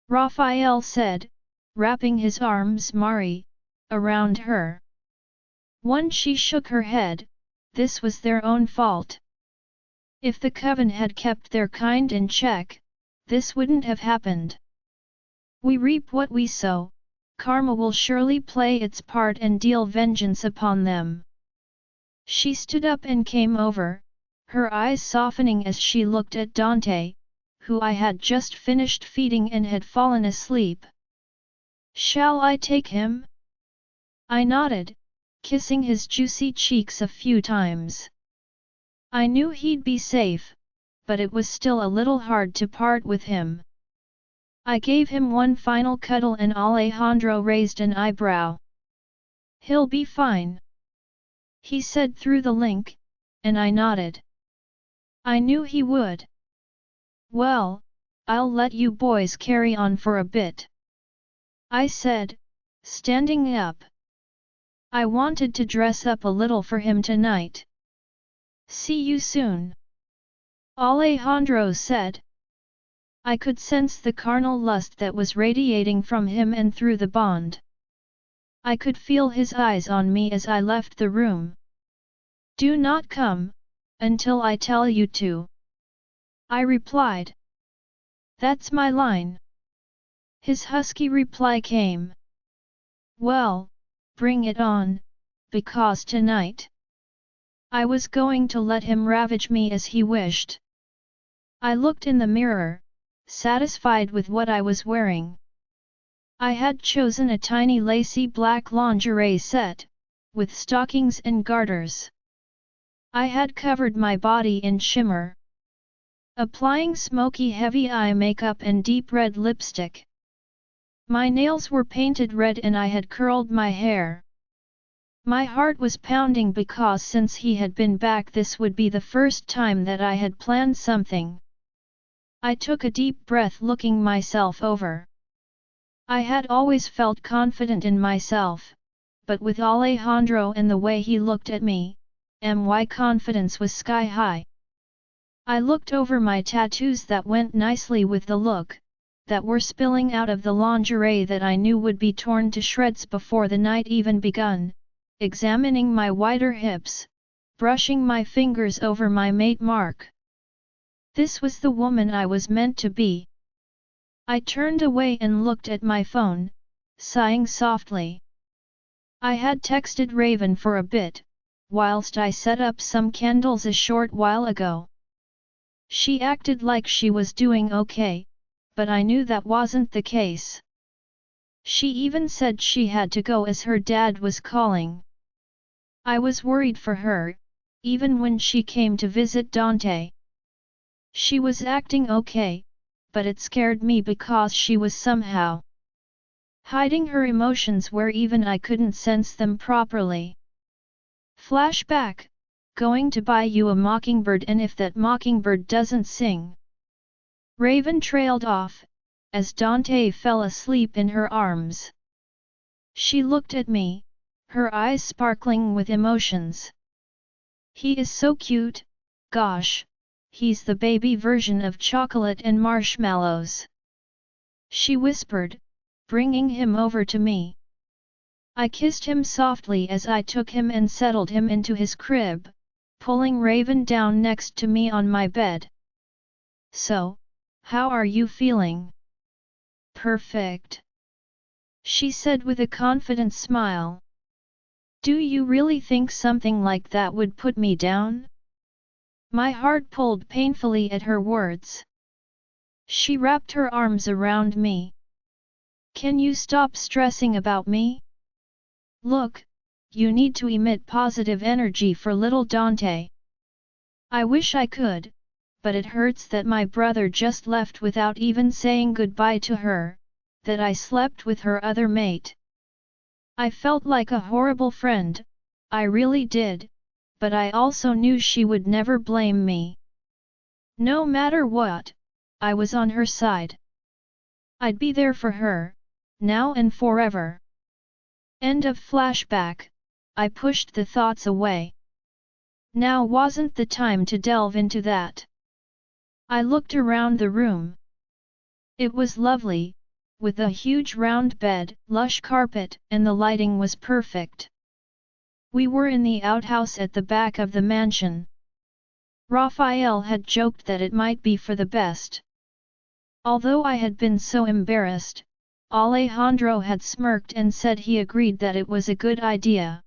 Raphael said, wrapping his arms around her. Once she shook her head, this was their own fault. If the coven had kept their kind in check, this wouldn't have happened. We reap what we sow. Karma will surely play its part and deal vengeance upon them. She stood up and came over, her eyes softening as she looked at Dante, who I had just finished feeding and had fallen asleep. Shall I take him? I nodded, kissing his juicy cheeks a few times. I knew he'd be safe, but it was still a little hard to part with him. I gave him one final cuddle and Alejandro raised an eyebrow. He'll be fine. he said through the link, and I nodded. I knew he would. Well, I'll let you boys carry on for a bit, I said, standing up. I wanted to dress up a little for him tonight. See you soon, Alejandro said. I could sense the carnal lust that was radiating from him and through the bond. I could feel his eyes on me as I left the room. Do not come, until I tell you to, I replied. That's my line. His husky reply came. Well, bring it on, because tonight I was going to let him ravage me as he wished. I looked in the mirror, satisfied with what I was wearing. I had chosen a tiny lacy black lingerie set, with stockings and garters. I had covered my body in shimmer, applying smoky heavy eye makeup and deep red lipstick. My nails were painted red and I had curled my hair. My heart was pounding because since he had been back this would be the first time that I had planned something. I took a deep breath looking myself over. I had always felt confident in myself, but with Alejandro and the way he looked at me, my confidence was sky high. I looked over my tattoos that went nicely with the look, that were spilling out of the lingerie that I knew would be torn to shreds before the night even begun, examining my wider hips, brushing my fingers over my mate mark. This was the woman I was meant to be. I turned away and looked at my phone, sighing softly. I had texted Raven for a bit, whilst I set up some candles a short while ago. She acted like she was doing okay, but I knew that wasn't the case. She even said she had to go as her dad was calling. I was worried for her, even when she came to visit Dante. She was acting okay, but it scared me because she was somehow hiding her emotions where even I couldn't sense them properly. Flashback, going to buy you a mockingbird and if that mockingbird doesn't sing. Raven trailed off, as Dante fell asleep in her arms. She looked at me, her eyes sparkling with emotions. He is so cute, gosh, he's the baby version of chocolate and marshmallows, she whispered, bringing him over to me. I kissed him softly as I took him and settled him into his crib, pulling Raven down next to me on my bed. So, how are you feeling? Perfect, she said with a confident smile. Do you really think something like that would put me down? My heart pulled painfully at her words. She wrapped her arms around me. Can you stop stressing about me? Look, you need to emit positive energy for little Dante. I wish I could, but it hurts that my brother just left without even saying goodbye to her, that I slept with her other mate. I felt like a horrible friend, I really did, but I also knew she would never blame me. No matter what, I was on her side. I'd be there for her, now and forever. End of flashback. I pushed the thoughts away. Now wasn't the time to delve into that. I looked around the room. It was lovely, with a huge round bed, lush carpet, and the lighting was perfect. We were in the outhouse at the back of the mansion. Raphael had joked that it might be for the best. Although I had been so embarrassed, Alejandro had smirked and said he agreed that it was a good idea.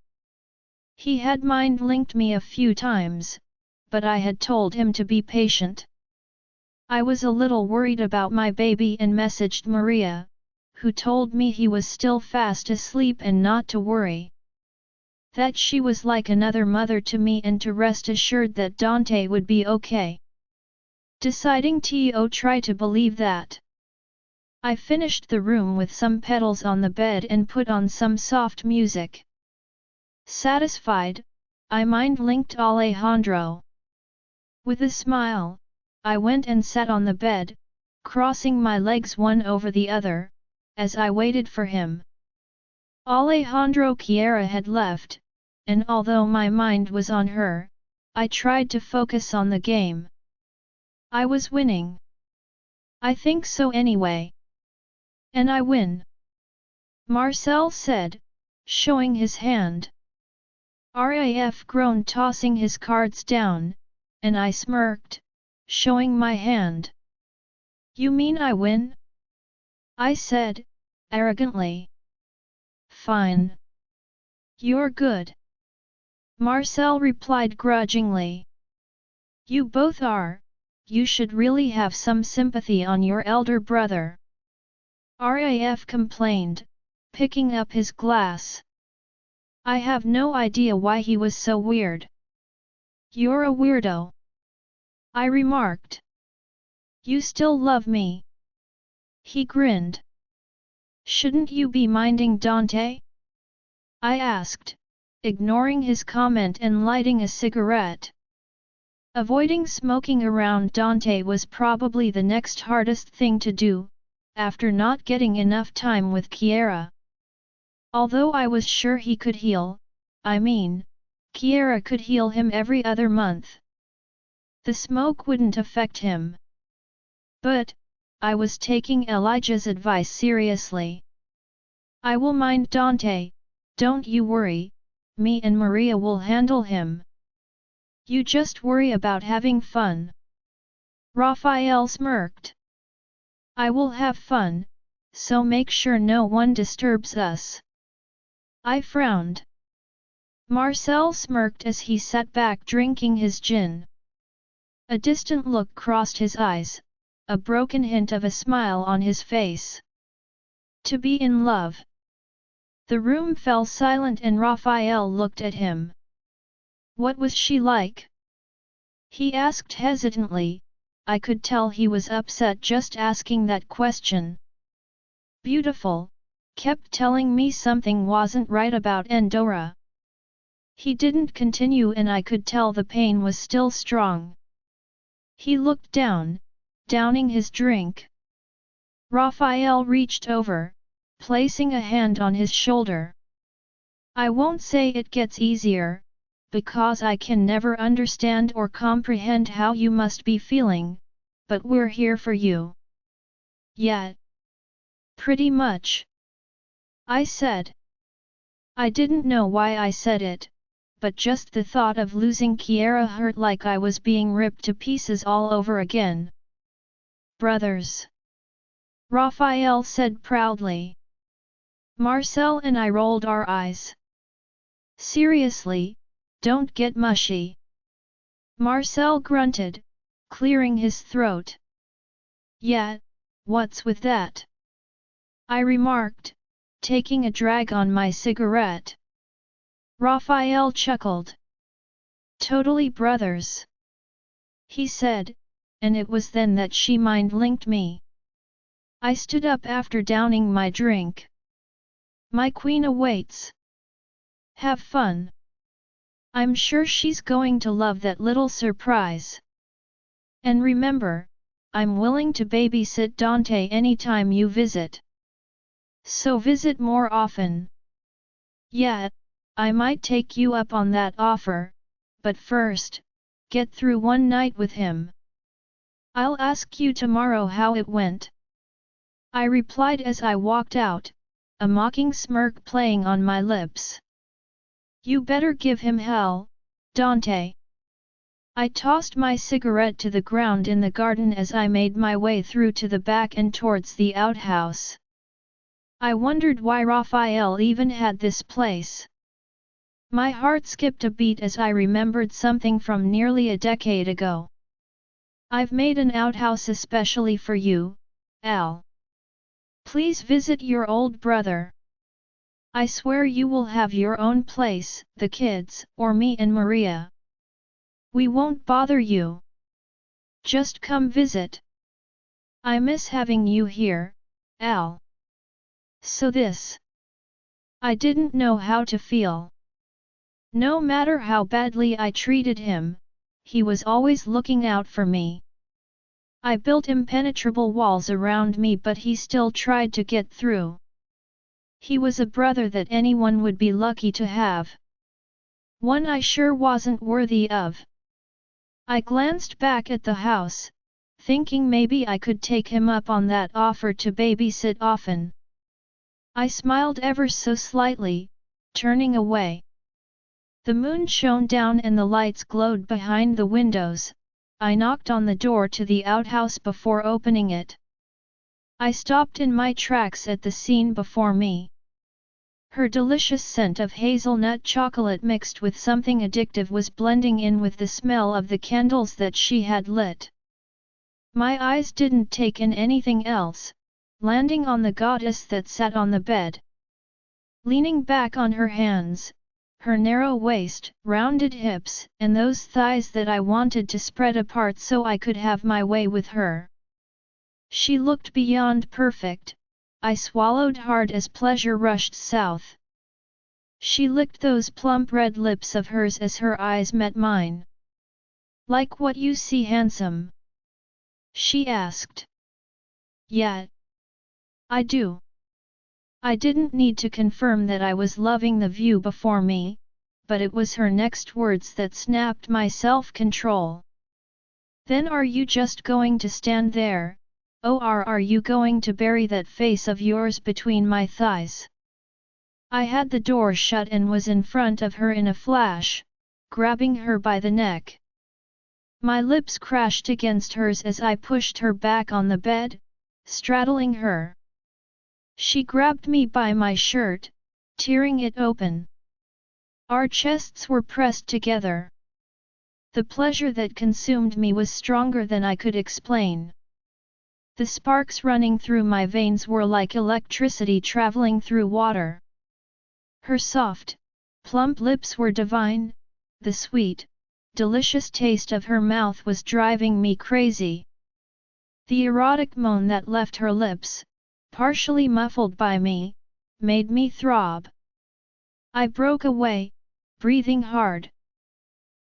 He had mind-linked me a few times, but I had told him to be patient. I was a little worried about my baby and messaged Maria, who told me he was still fast asleep and not to worry. That she was like another mother to me and to rest assured that Dante would be okay. Deciding to try to believe that. I finished the room with some petals on the bed and put on some soft music. Satisfied, I mind-linked Alejandro. With a smile, I went and sat on the bed, crossing my legs one over the other, as I waited for him. Alejandro Chiara had left, and although my mind was on her, I tried to focus on the game. I was winning. I think so anyway. And I win. Marcel said, showing his hand. Raf groaned, tossing his cards down, and I smirked, showing my hand. You mean I win? I said, arrogantly. Fine. You're good. Marcel replied grudgingly. You both are, you should really have some sympathy on your elder brother. Raf complained, picking up his glass. I have no idea why he was so weird. You're a weirdo. I remarked. You still love me? He grinned. Shouldn't you be minding Dante? I asked, ignoring his comment and lighting a cigarette. Avoiding smoking around Dante was probably the next hardest thing to do, after not getting enough time with Chiara. Although I was sure he could heal, Chiara could heal him every other month. The smoke wouldn't affect him. But, I was taking Elijah's advice seriously. I will mind Dante, don't you worry, me and Maria will handle him. You just worry about having fun. Raphael smirked. I will have fun, so make sure no one disturbs us. I frowned. Marcel smirked as he sat back drinking his gin. A distant look crossed his eyes, a broken hint of a smile on his face. To be in love. The room fell silent and Raphael looked at him. What was she like? He asked hesitantly. I could tell he was upset just asking that question. Beautiful, kept telling me something wasn't right about Endora. He didn't continue and I could tell the pain was still strong. He looked down, downing his drink. Raphael reached over, placing a hand on his shoulder. I won't say it gets easier, because I can never understand or comprehend how you must be feeling, but we're here for you. Yeah. Pretty much. I said. I didn't know why I said it, but just the thought of losing Chiara hurt like I was being ripped to pieces all over again. Brothers. Raphael said proudly. Marcel and I rolled our eyes. Seriously, don't get mushy. Marcel grunted, clearing his throat. Yeah, what's with that? I remarked, taking a drag on my cigarette. Raphael chuckled. Totally brothers. He said, and it was then that she mind-linked me. I stood up after downing my drink. My queen awaits. Have fun. I'm sure she's going to love that little surprise. And remember, I'm willing to babysit Dante anytime you visit. So visit more often. Yeah, I might take you up on that offer, but first, get through one night with him. I'll ask you tomorrow how it went. I replied as I walked out, a mocking smirk playing on my lips. You better give him hell, Dante. I tossed my cigarette to the ground in the garden as I made my way through to the back and towards the outhouse. I wondered why Raphael even had this place. My heart skipped a beat as I remembered something from nearly a decade ago. I've made an outhouse especially for you, Al. Please visit your old brother. I swear you will have your own place, the kids, or me and Maria. We won't bother you. Just come visit. I miss having you here, Al. So this. I didn't know how to feel. No matter how badly I treated him, he was always looking out for me. I built impenetrable walls around me, but he still tried to get through. He was a brother that anyone would be lucky to have. One I sure wasn't worthy of. I glanced back at the house, thinking maybe I could take him up on that offer to babysit often. I smiled ever so slightly, turning away. The moon shone down and the lights glowed behind the windows. I knocked on the door to the outhouse before opening it. I stopped in my tracks at the scene before me. Her delicious scent of hazelnut chocolate mixed with something addictive was blending in with the smell of the candles that she had lit. My eyes didn't take in anything else, landing on the goddess that sat on the bed. Leaning back on her hands, her narrow waist, rounded hips, and those thighs that I wanted to spread apart so I could have my way with her. She looked beyond perfect. I swallowed hard as pleasure rushed south. She licked those plump red lips of hers as her eyes met mine. "Like what you see, handsome?" she asked. "Yeah, I do." I didn't need to confirm that I was loving the view before me, but it was her next words that snapped my self-control. "Then are you just going to stand there, or are you going to bury that face of yours between my thighs?" I had the door shut and was in front of her in a flash, grabbing her by the neck. My lips crashed against hers as I pushed her back on the bed, straddling her. She grabbed me by my shirt, tearing it open. Our chests were pressed together. The pleasure that consumed me was stronger than I could explain. The sparks running through my veins were like electricity traveling through water. Her soft, plump lips were divine. The sweet, delicious taste of her mouth was driving me crazy. The erotic moan that left her lips, partially muffled by me, made me throb. I broke away, breathing hard.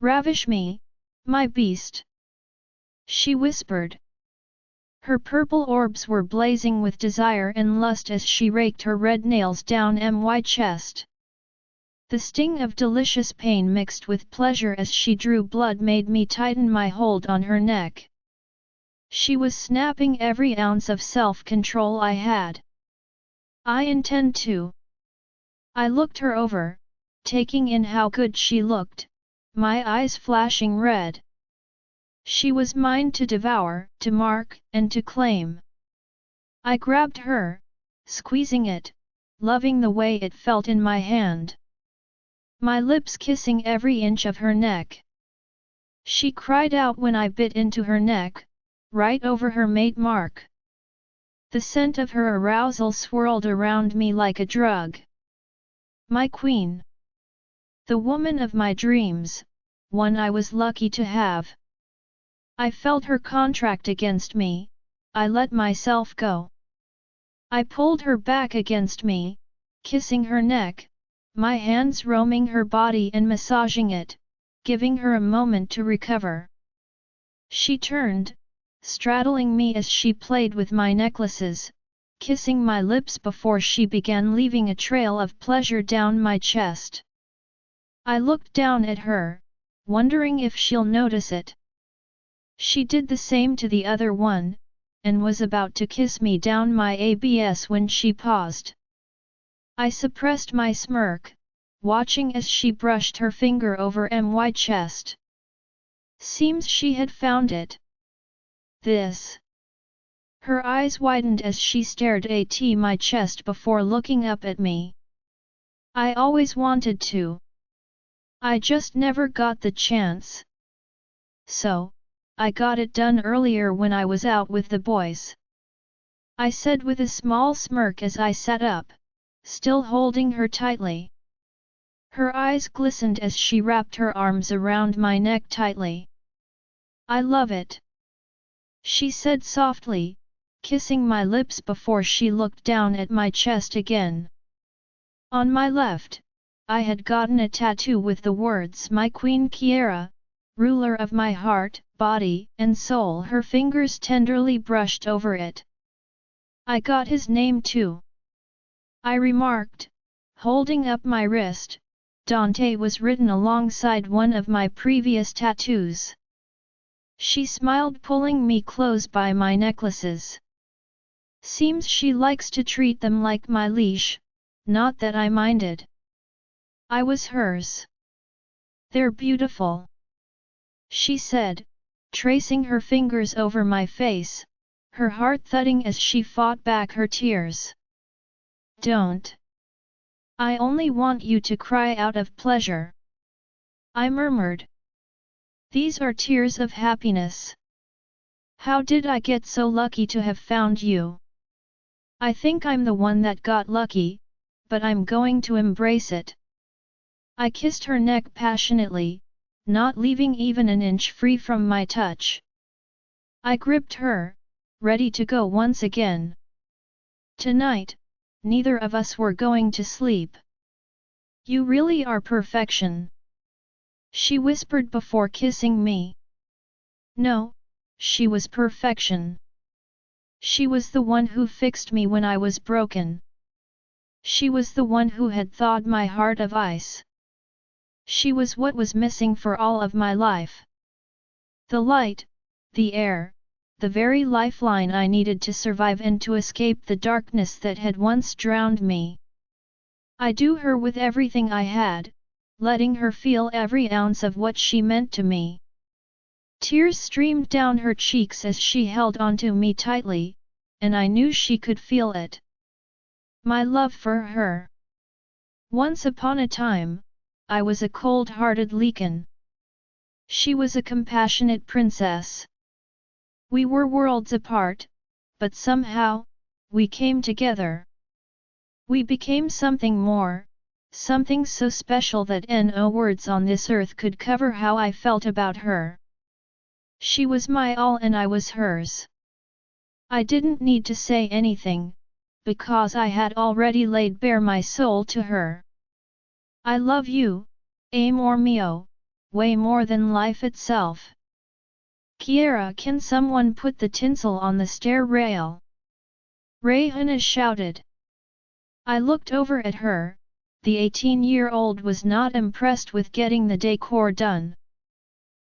"Ravish me, my beast," she whispered. Her purple orbs were blazing with desire and lust as she raked her red nails down my chest. The sting of delicious pain mixed with pleasure as she drew blood made me tighten my hold on her neck. She was snapping every ounce of self-control I had. "I intend to." I looked her over, taking in how good she looked, my eyes flashing red. She was mine to devour, to mark, and to claim. I grabbed her, squeezing it, loving the way it felt in my hand. My lips kissing every inch of her neck. She cried out when I bit into her neck, right over her mate mark. The scent of her arousal swirled around me like a drug. My queen. The woman of my dreams, one I was lucky to have. I felt her contract against me. I let myself go. I pulled her back against me, kissing her neck, my hands roaming her body and massaging it, giving her a moment to recover. She turned, straddling me as she played with my necklaces, kissing my lips before she began leaving a trail of pleasure down my chest. I looked down at her, wondering if she'll notice it. She did the same to the other one, and was about to kiss me down my abs when she paused. I suppressed my smirk, watching as she brushed her finger over my chest. Seems she had found it. This. Her eyes widened as she stared at my chest before looking up at me. "I always wanted to. I just never got the chance. So, I got it done earlier when I was out with the boys," I said with a small smirk as I sat up, still holding her tightly. Her eyes glistened as she wrapped her arms around my neck tightly. "I love it," she said softly, kissing my lips before she looked down at my chest again. On my left, I had gotten a tattoo with the words "My Queen Kiera, ruler of my heart, body, and soul." Her fingers tenderly brushed over it. "I got his name too," I remarked, holding up my wrist. "Dante" was written alongside one of my previous tattoos. She smiled, pulling me close by my necklaces. "Seems she likes to treat them like my leash, not that I minded. I was hers." "They're beautiful," she said, tracing her fingers over my face, her heart thudding as she fought back her tears. "Don't. I only want you to cry out of pleasure," I murmured. "These are tears of happiness. How did I get so lucky to have found you? I think I'm the one that got lucky, but I'm going to embrace it." I kissed her neck passionately, not leaving even an inch free from my touch. I gripped her, ready to go once again. Tonight, neither of us were going to sleep. "You really are perfection," she whispered before kissing me. No, she was perfection. She was the one who fixed me when I was broken. She was the one who had thawed my heart of ice. She was what was missing for all of my life. The light, the air, the very lifeline I needed to survive and to escape the darkness that had once drowned me. I do her with everything I had, letting her feel every ounce of what she meant to me. Tears streamed down her cheeks as she held onto me tightly, and I knew she could feel it. My love for her. Once upon a time, I was a cold-hearted Lycan. She was a compassionate princess. We were worlds apart, but somehow, we came together. We became something more, something so special that no words on this earth could cover how I felt about her. She was my all and I was hers. I didn't need to say anything, because I had already laid bare my soul to her. "I love you, amor mio, way more than life itself." "Kiera, can someone put the tinsel on the stair rail?" Rayhana shouted. I looked over at her. The 18-year-old was not impressed with getting the decor done.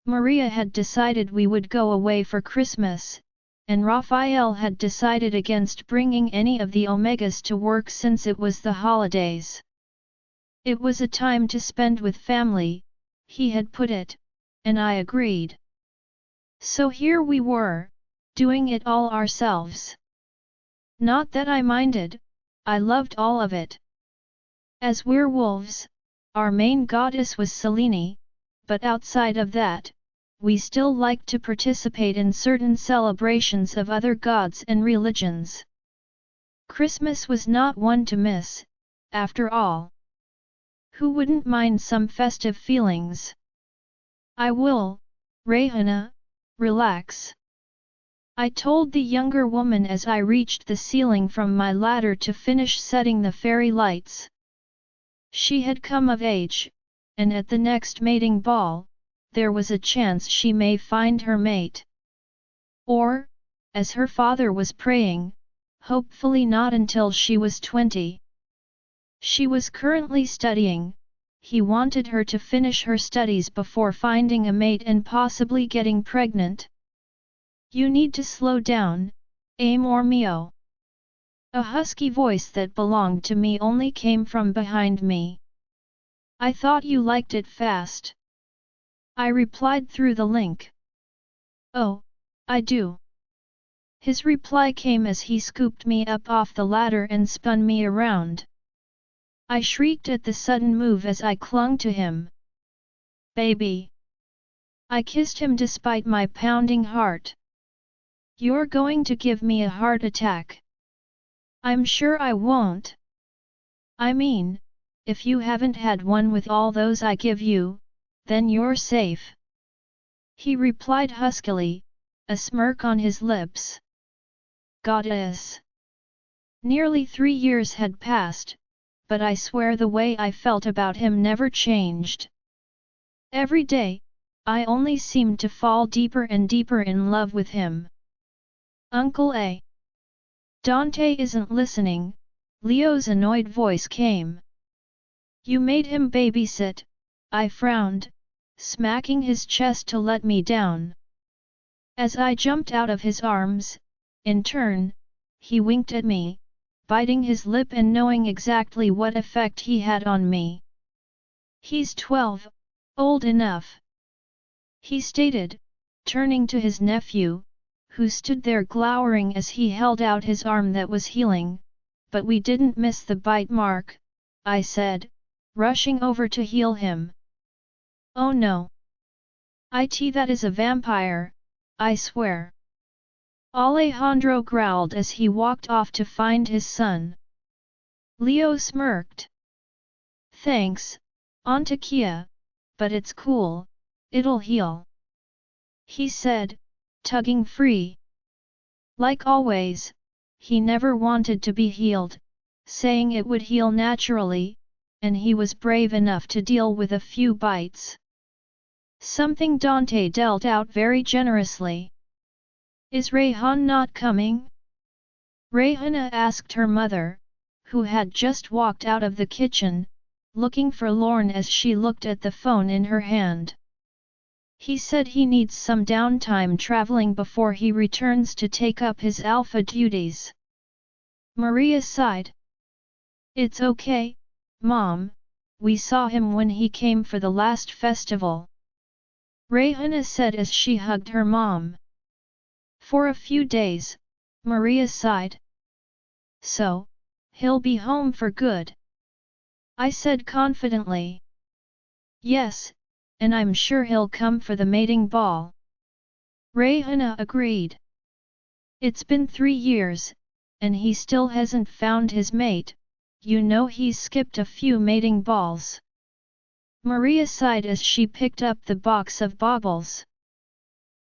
Maria had decided we would go away for Christmas, and Raphael had decided against bringing any of the Omegas to work since it was the holidays. It was a time to spend with family, he had put it, and I agreed. So here we were, doing it all ourselves. Not that I minded, I loved all of it. As werewolves, our main goddess was Selene, but outside of that, we still liked to participate in certain celebrations of other gods and religions. Christmas was not one to miss, after all. Who wouldn't mind some festive feelings? "I will, Rayhana, relax," I told the younger woman as I reached the ceiling from my ladder to finish setting the fairy lights. She had come of age, and at the next mating ball, there was a chance she may find her mate. Or, as her father was praying, hopefully not until she was 20. She was currently studying. He wanted her to finish her studies before finding a mate and possibly getting pregnant. "You need to slow down, amor mio." A husky voice that belonged to me only came from behind me. "I thought you liked it fast," I replied through the link. "Oh, I do." His reply came as he scooped me up off the ladder and spun me around. I shrieked at the sudden move as I clung to him. "Baby!" I kissed him despite my pounding heart. "You're going to give me a heart attack." "I'm sure I won't. I mean, if you haven't had one with all those I give you, then you're safe," he replied huskily, a smirk on his lips. Goddess! Nearly 3 years had passed, but I swear the way I felt about him never changed. Every day, I only seemed to fall deeper and deeper in love with him. Uncle A. Dante isn't listening, Leo's annoyed voice came. You made him babysit, I frowned, smacking his chest to let me down. As I jumped out of his arms, in turn, he winked at me, biting his lip and knowing exactly what effect he had on me. He's 12, old enough, he stated, turning to his nephew, who stood there glowering as he held out his arm that was healing, but we didn't miss the bite mark, I said, rushing over to heal him. Oh no! That is a vampire, I swear. Alejandro growled as he walked off to find his son. Leo smirked. Thanks, Auntie Kia, but it's cool, it'll heal, he said, tugging free. Like always, he never wanted to be healed, saying it would heal naturally, and he was brave enough to deal with a few bites. Something Dante dealt out very generously. Is Rayhan not coming? Rayhana asked her mother, who had just walked out of the kitchen, looking forlorn as she looked at the phone in her hand. He said he needs some downtime traveling before he returns to take up his alpha duties. Maria sighed. It's okay, Mom, we saw him when he came for the last festival. Rayhana said as she hugged her mom. For a few days, Maria sighed. So, he'll be home for good, I said confidently. Yes, and I'm sure he'll come for the mating ball. Rayhana agreed. It's been 3 years, and he still hasn't found his mate, you know he's skipped a few mating balls. Maria sighed as she picked up the box of baubles.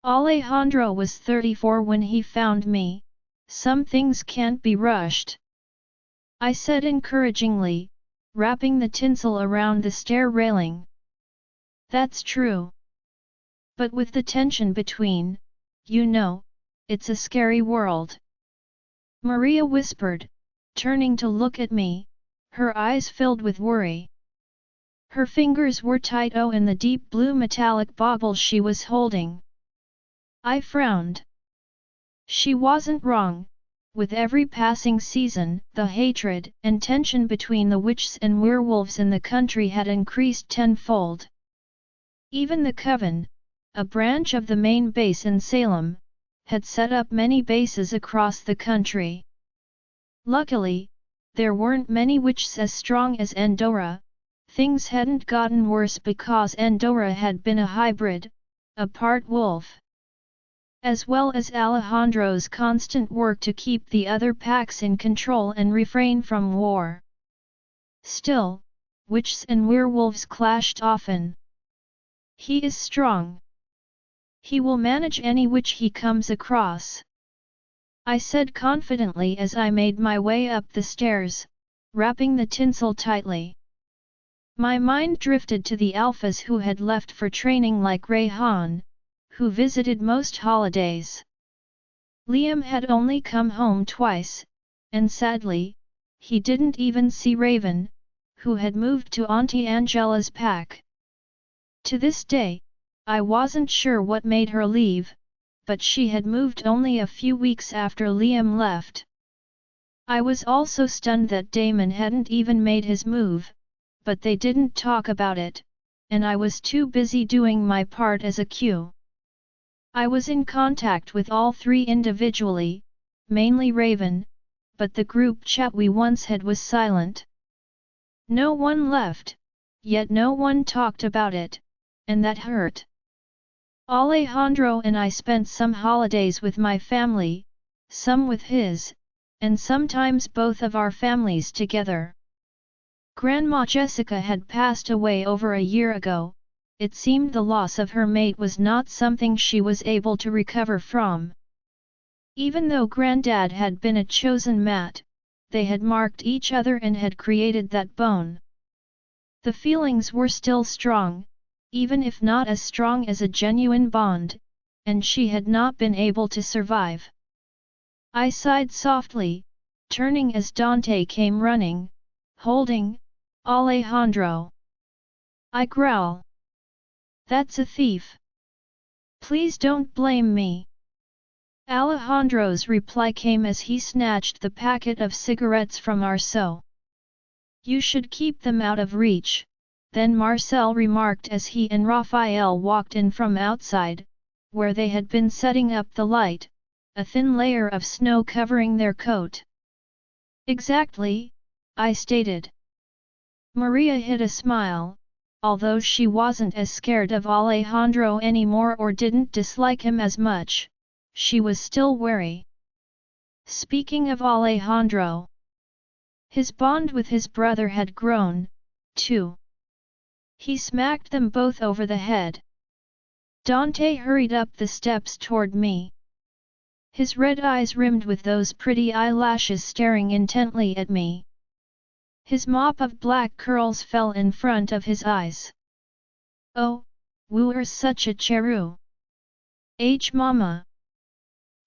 Alejandro was 34 when he found me, some things can't be rushed, I said encouragingly, wrapping the tinsel around the stair railing. That's true. But with the tension between, you know, it's a scary world. Maria whispered, turning to look at me, her eyes filled with worry. Her fingers were tight in the deep blue metallic bauble she was holding. I frowned. She wasn't wrong. With every passing season, the hatred and tension between the witches and werewolves in the country had increased tenfold. Even the Coven, a branch of the main base in Salem, had set up many bases across the country. Luckily, there weren't many witches as strong as Endora. Things hadn't gotten worse because Endora had been a hybrid, a part wolf. As well as Alejandro's constant work to keep the other packs in control and refrain from war. Still, witches and werewolves clashed often. He is strong. He will manage any witch he comes across, I said confidently as I made my way up the stairs, wrapping the tinsel tightly. My mind drifted to the alphas who had left for training like Rayhan, who visited most holidays. Liam had only come home twice, and sadly, he didn't even see Raven, who had moved to Auntie Angela's pack. To this day, I wasn't sure what made her leave, but she had moved only a few weeks after Liam left. I was also stunned that Damon hadn't even made his move, but they didn't talk about it, and I was too busy doing my part as a Q. I was in contact with all 3 individually, mainly Raven, but the group chat we once had was silent. No one left, yet no one talked about it, and that hurt. Alejandro and I spent some holidays with my family, some with his, and sometimes both of our families together. Grandma Jessica had passed away over a year ago. It seemed the loss of her mate was not something she was able to recover from. Even though Granddad had been a chosen mat, they had marked each other and had created that bone. The feelings were still strong, even if not as strong as a genuine bond, and she had not been able to survive. I sighed softly, turning as Dante came running, holding Alejandro. I growl. That's a thief. Please don't blame me. Alejandro's reply came as he snatched the packet of cigarettes from Marcel. You should keep them out of reach, then Marcel remarked as he and Raphael walked in from outside, where they had been setting up the light, a thin layer of snow covering their coat. Exactly, I stated. Maria hid a smile, although she wasn't as scared of Alejandro anymore or didn't dislike him as much, she was still wary. Speaking of Alejandro, his bond with his brother had grown, too. He smacked them both over the head. Dante hurried up the steps toward me. His red eyes rimmed with those pretty eyelashes staring intently at me. His mop of black curls fell in front of his eyes. Oh, wooer's such a cheru. Mama.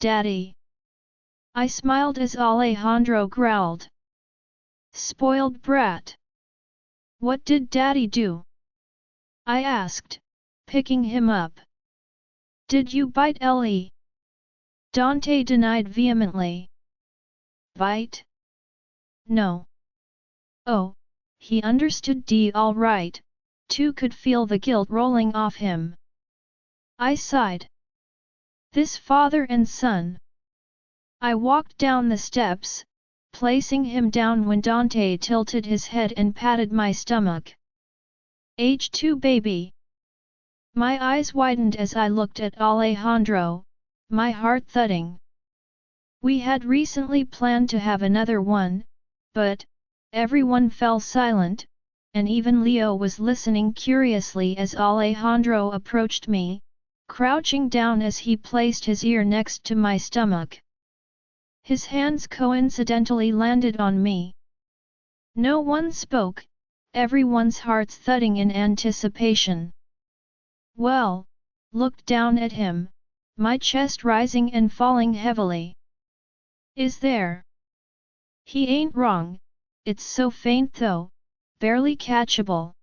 Daddy. I smiled as Alejandro growled. Spoiled brat. What did Daddy do? I asked, picking him up. Did you bite Ellie? Dante denied vehemently. Bite? No. Oh, he understood all right, too could feel the guilt rolling off him. I sighed. This father and son. I walked down the steps, placing him down when Dante tilted his head and patted my stomach. Age 2 baby. My eyes widened as I looked at Alejandro, my heart thudding. We had recently planned to have another one, but everyone fell silent, and even Leo was listening curiously as Alejandro approached me, crouching down as he placed his ear next to my stomach. His hands coincidentally landed on me. No one spoke, everyone's hearts thudding in anticipation. Well, looked down at him, my chest rising and falling heavily. Is there? He ain't wrong, it's so faint though, barely catchable.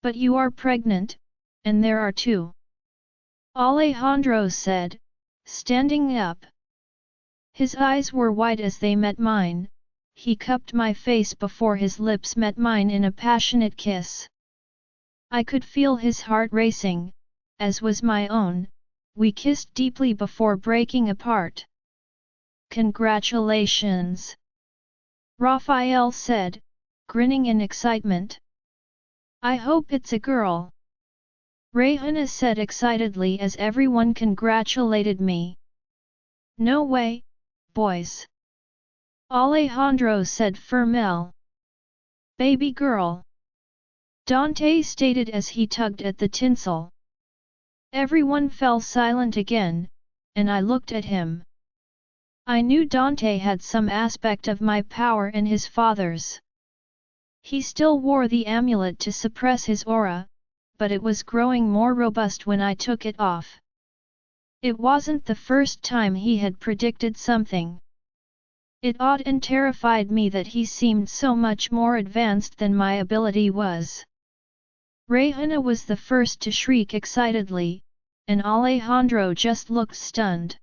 But you are pregnant, and there are two. Alejandro said, standing up. His eyes were wide as they met mine, he cupped my face before his lips met mine in a passionate kiss. I could feel his heart racing, as was my own. We kissed deeply before breaking apart. Congratulations! Raphael said, grinning in excitement. I hope it's a girl. Rehana said excitedly as everyone congratulated me. No way, boys. Alejandro said firmly. Baby girl. Dante stated as he tugged at the tinsel. Everyone fell silent again, and I looked at him. I knew Dante had some aspect of my power and his father's. He still wore the amulet to suppress his aura, but it was growing more robust when I took it off. It wasn't the first time he had predicted something. It awed and terrified me that he seemed so much more advanced than my ability was. Rehana was the first to shriek excitedly, and Alejandro just looked stunned.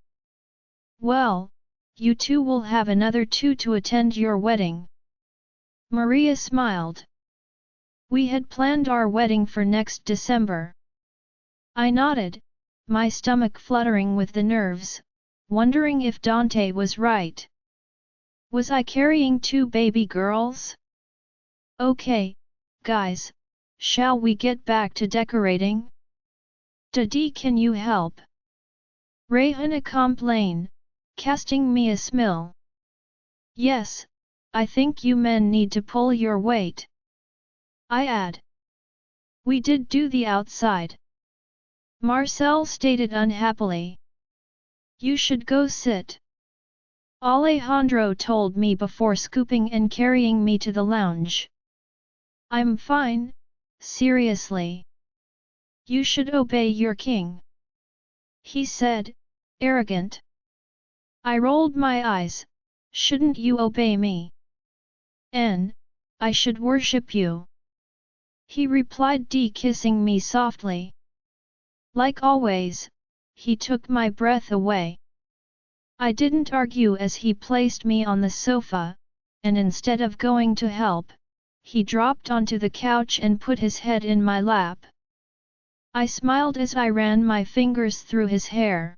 Well, you two will have another 2 to attend your wedding. Maria smiled. We had planned our wedding for next December. I nodded, my stomach fluttering with the nerves, wondering if Dante was right. Was I carrying 2 baby girls? Okay, guys, shall we get back to decorating? Daddy, can you help? Rehana complained, casting me a smile. Yes, I think you men need to pull your weight. I add. We did do the outside. Marcel stated unhappily. You should go sit. Alejandro told me before scooping and carrying me to the lounge. I'm fine, seriously. You should obey your king, he said, arrogant. I rolled my eyes. Shouldn't you obey me? I should worship you, he replied, kissing me softly. Like always, he took my breath away. I didn't argue as he placed me on the sofa, and instead of going to help, he dropped onto the couch and put his head in my lap. I smiled as I ran my fingers through his hair.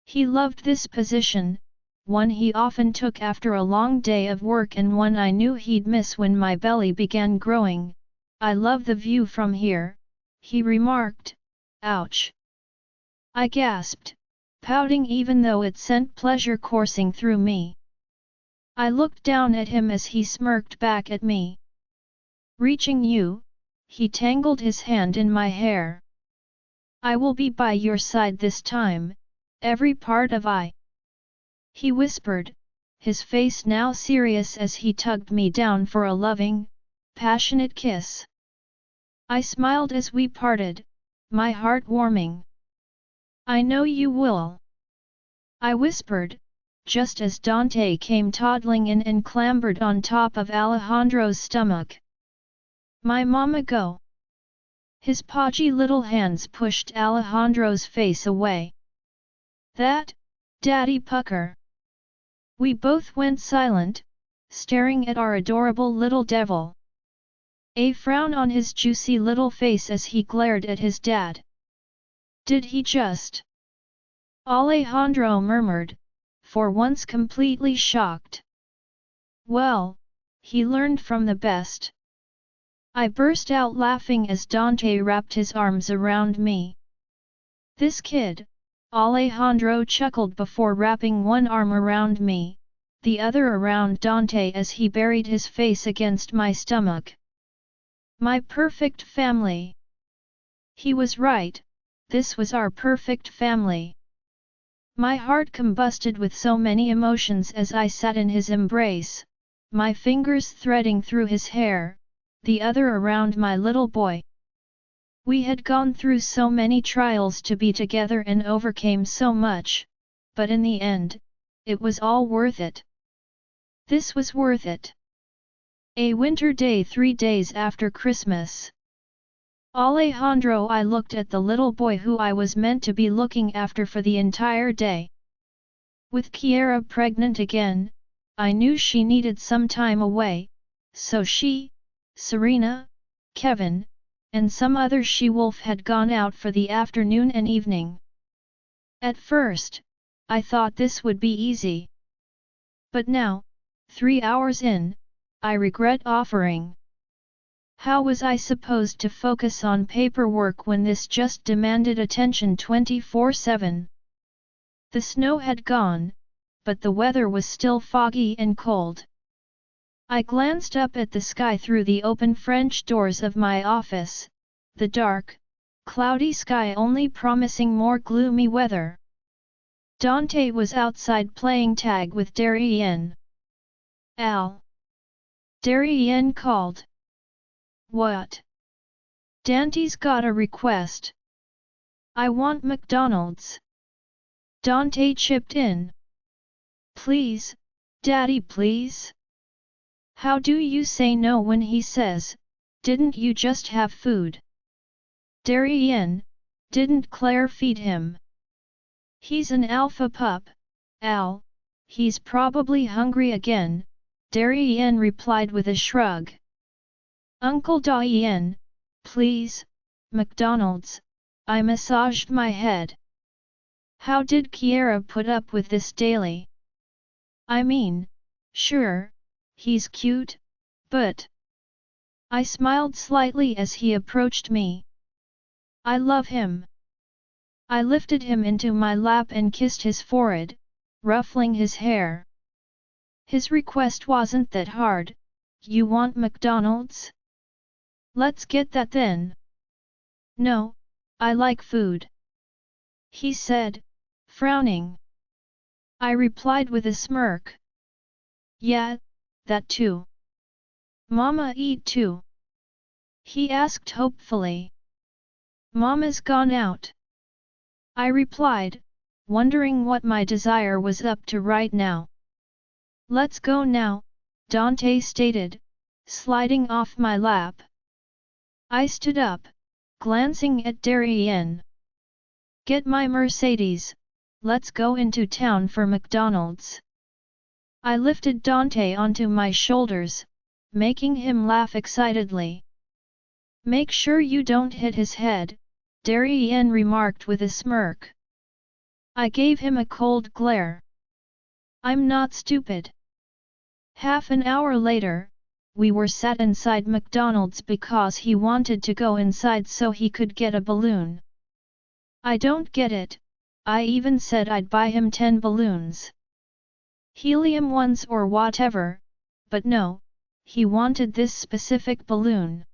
He loved this position, one he often took after a long day of work and one I knew he'd miss when my belly began growing. I love the view from here, he remarked. Ouch! I gasped, pouting even though it sent pleasure coursing through me. I looked down at him as he smirked back at me. Reaching you, he tangled his hand in my hair. I will be by your side this time, every part of I. He whispered, his face now serious as he tugged me down for a loving, passionate kiss. I smiled as we parted, my heart warming. I know you will, I whispered, just as Dante came toddling in and clambered on top of Alejandro's stomach. My mama go. His podgy little hands pushed Alejandro's face away. That, Daddy pucker. We both went silent, staring at our adorable little devil. A frown on his juicy little face as he glared at his dad. Did he just? Alejandro murmured, for once completely shocked. Well, he learned from the best. I burst out laughing as Dante wrapped his arms around me. This kid, Alejandro chuckled before wrapping one arm around me, the other around Dante as he buried his face against my stomach. My perfect family. He was right, this was our perfect family. My heart combusted with so many emotions as I sat in his embrace, my fingers threading through his hair, the other around my little boy. We had gone through so many trials to be together and overcame so much, but in the end, it was all worth it. This was worth it. A winter day 3 days after Christmas. Alejandro, I looked at the little boy who I was meant to be looking after for the entire day. With Kiera pregnant again, I knew she needed some time away, so she, Serena, Kevin, and some other she-wolf had gone out for the afternoon and evening. At first, I thought this would be easy. But now, 3 hours in, I regret offering. How was I supposed to focus on paperwork when this just demanded attention 24/7? The snow had gone, but the weather was still foggy and cold. I glanced up at the sky through the open French doors of my office, the dark, cloudy sky only promising more gloomy weather. Dante was outside playing tag with Darien. Al. Darien called. What? Dante's got a request. I want McDonald's. Dante chipped in. Please, Daddy please? How do you say no when he says, didn't you just have food? Darien, didn't Claire feed him? He's an alpha pup, Al, he's probably hungry again, Darien replied with a shrug. Uncle Darien, please, McDonald's, I massaged my head. How did Kiera put up with this daily? I mean, sure, he's cute, but... I smiled slightly as he approached me. I love him. I lifted him into my lap and kissed his forehead, ruffling his hair. His request wasn't that hard. You want McDonald's? Let's get that then. No, I like food, he said, frowning. I replied with a smirk. Yeah, that too. Mama eat too? He asked hopefully. Mama's gone out. I replied, wondering what my desire was up to right now. Let's go now, Dante stated, sliding off my lap. I stood up, glancing at Darien. Get my Mercedes, let's go into town for McDonald's. I lifted Dante onto my shoulders, making him laugh excitedly. Make sure you don't hit his head, Darien remarked with a smirk. I gave him a cold glare. I'm not stupid. Half an hour later, we were sat inside McDonald's because he wanted to go inside so he could get a balloon. I don't get it, I even said I'd buy him 10 balloons. Helium ones or whatever, but no, he wanted this specific balloon.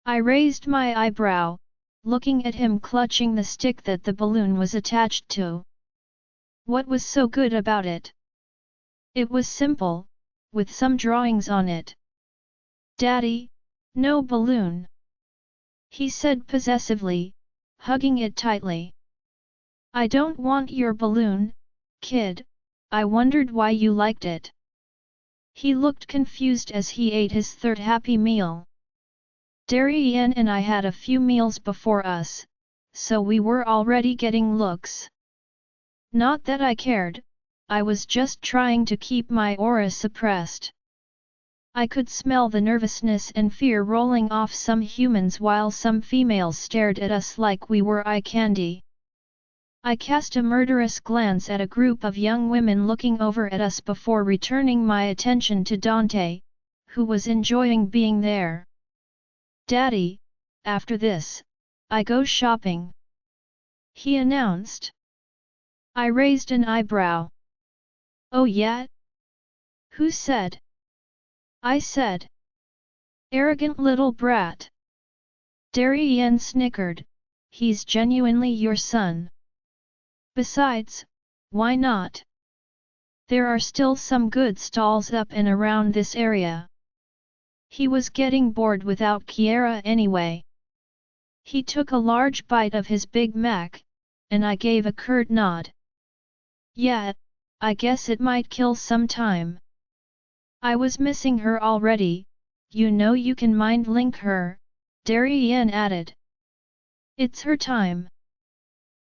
I raised my eyebrow, looking at him clutching the stick that the balloon was attached to. What was so good about it? It was simple, with some drawings on it. Daddy, no balloon. He said possessively, hugging it tightly. I don't want your balloon, kid, I wondered why you liked it. He looked confused as he ate his third Happy Meal. Darien and I had a few meals before us, so we were already getting looks. Not that I cared, I was just trying to keep my aura suppressed. I could smell the nervousness and fear rolling off some humans while some females stared at us like we were eye candy. I cast a murderous glance at a group of young women looking over at us before returning my attention to Dante, who was enjoying being there. Daddy, after this, I go shopping, he announced. I raised an eyebrow. Oh yeah? Who said? I said. Arrogant little brat. Darien snickered, he's genuinely your son. Besides, why not? There are still some good stalls up and around this area. He was getting bored without Kiera anyway. He took a large bite of his Big Mac, and I gave a curt nod. Yeah, I guess it might kill some time. I was missing her already, you know you can mind link her, Darien added. It's her time.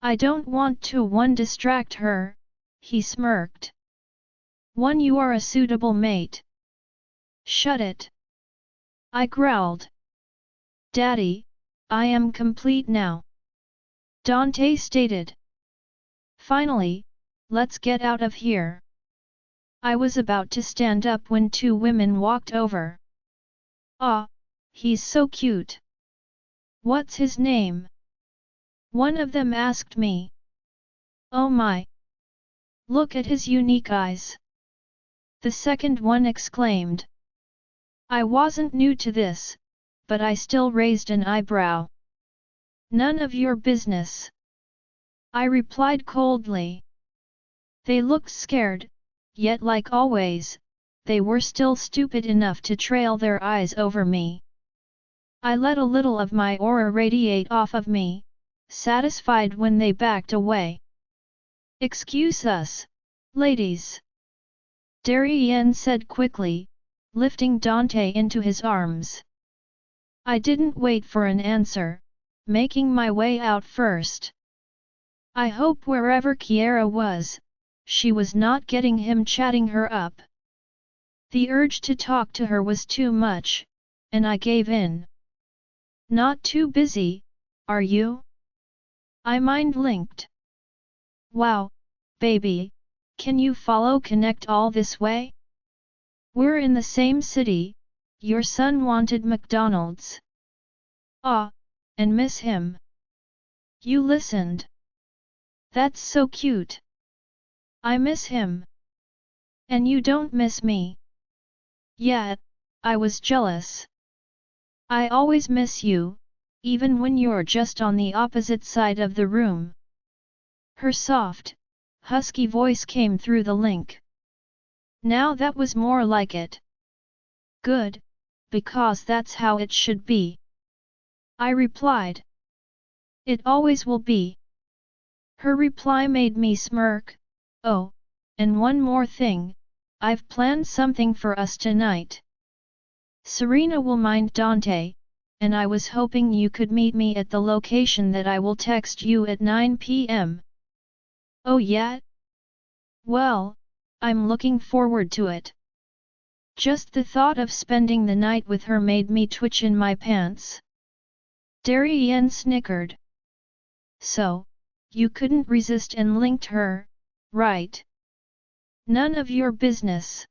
I don't want to distract her, he smirked. You are a suitable mate. Shut it. I growled. Daddy, I am complete now. Dante stated. Finally, let's get out of here. I was about to stand up when 2 women walked over. Ah, he's so cute. What's his name? One of them asked me. Oh my! Look at his unique eyes. The second one exclaimed. I wasn't new to this, but I still raised an eyebrow. None of your business. I replied coldly. They looked scared, yet like always, they were still stupid enough to trail their eyes over me. I let a little of my aura radiate off of me, satisfied when they backed away. Excuse us, ladies. Darien said quickly, lifting Dante into his arms. I didn't wait for an answer, making my way out first. I hope wherever Kiera was, she was not getting him chatting her up. The urge to talk to her was too much, and I gave in. Not too busy, are you? I mind-linked. Wow, baby, can you connect all this way? We're in the same city, your son wanted McDonald's. Ah, and miss him. You listened. That's so cute. I miss him. And you don't miss me. Yeah, I was jealous. I always miss you, even when you're just on the opposite side of the room. Her soft, husky voice came through the link. Now that was more like it. Good, because that's how it should be. I replied. It always will be. Her reply made me smirk. Oh, and one more thing, I've planned something for us tonight. Serena will mind Dante, and I was hoping you could meet me at the location that I will text you at 9 p.m. Oh yeah? Well, I'm looking forward to it. Just the thought of spending the night with her made me twitch in my pants. Darien snickered. So, you couldn't resist and linked her, right? None of your business.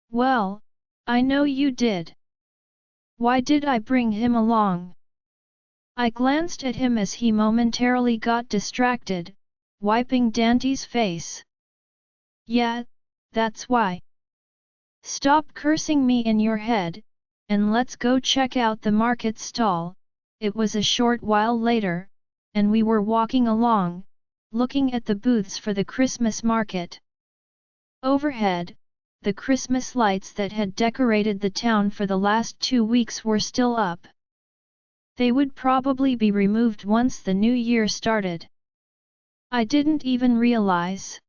Well, I know you did. Why did I bring him along? I glanced at him as he momentarily got distracted, wiping Dante's face. Yeah, that's why. Stop cursing me in your head, and let's go check out the market stall. It was a short while later, and we were walking along, looking at the booths for the Christmas market. Overhead, the Christmas lights that had decorated the town for the last 2 weeks were still up. They would probably be removed once the new year started. I didn't even realize.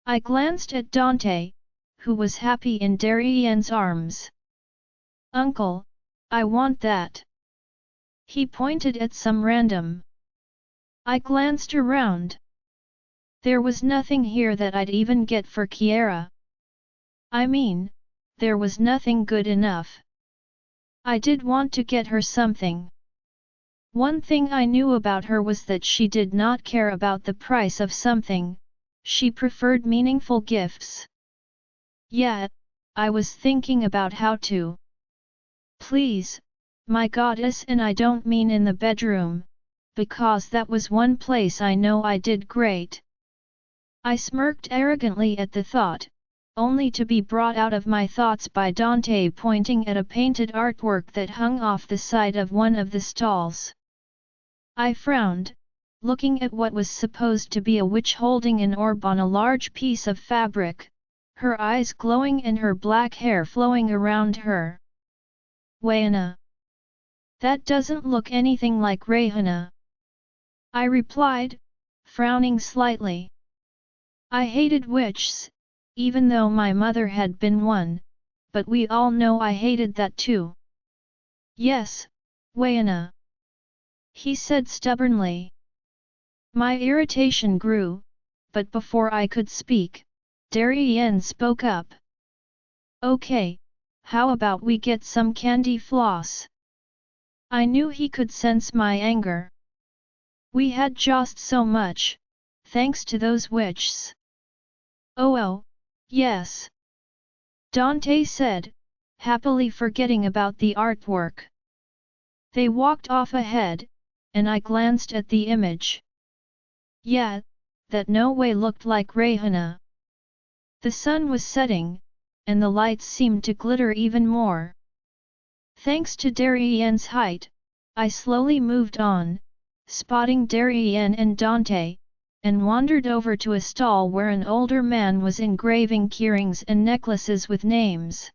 I glanced at Dante, who was happy in Darien's arms. Uncle, I want that. He pointed at some random. I glanced around. There was nothing here that I'd even get for Kiera. I mean, there was nothing good enough. I did want to get her something. One thing I knew about her was that she did not care about the price of something, she preferred meaningful gifts. Yeah, I was thinking about how to. Please, my goddess, and I don't mean in the bedroom, because that was one place I know I did great. I smirked arrogantly at the thought, only to be brought out of my thoughts by Dante pointing at a painted artwork that hung off the side of one of the stalls. I frowned, looking at what was supposed to be a witch holding an orb on a large piece of fabric, her eyes glowing and her black hair flowing around her. Wayana. That doesn't look anything like Rayhana. I replied, frowning slightly. I hated witches, even though my mother had been one, but we all know I hated that too. Yes, Wayana. He said stubbornly. My irritation grew, but before I could speak, Darien spoke up. Okay, how about we get some candy floss? I knew he could sense my anger. We had just so much, thanks to those witches. Oh, yes. Dante said, happily forgetting about the artwork. They walked off ahead, and I glanced at the image. Yeah, that no way looked like Rayhana. The sun was setting, and the lights seemed to glitter even more. Thanks to Darien's height, I slowly moved on, spotting Darien and Dante, and wandered over to a stall where an older man was engraving keyrings and necklaces with names.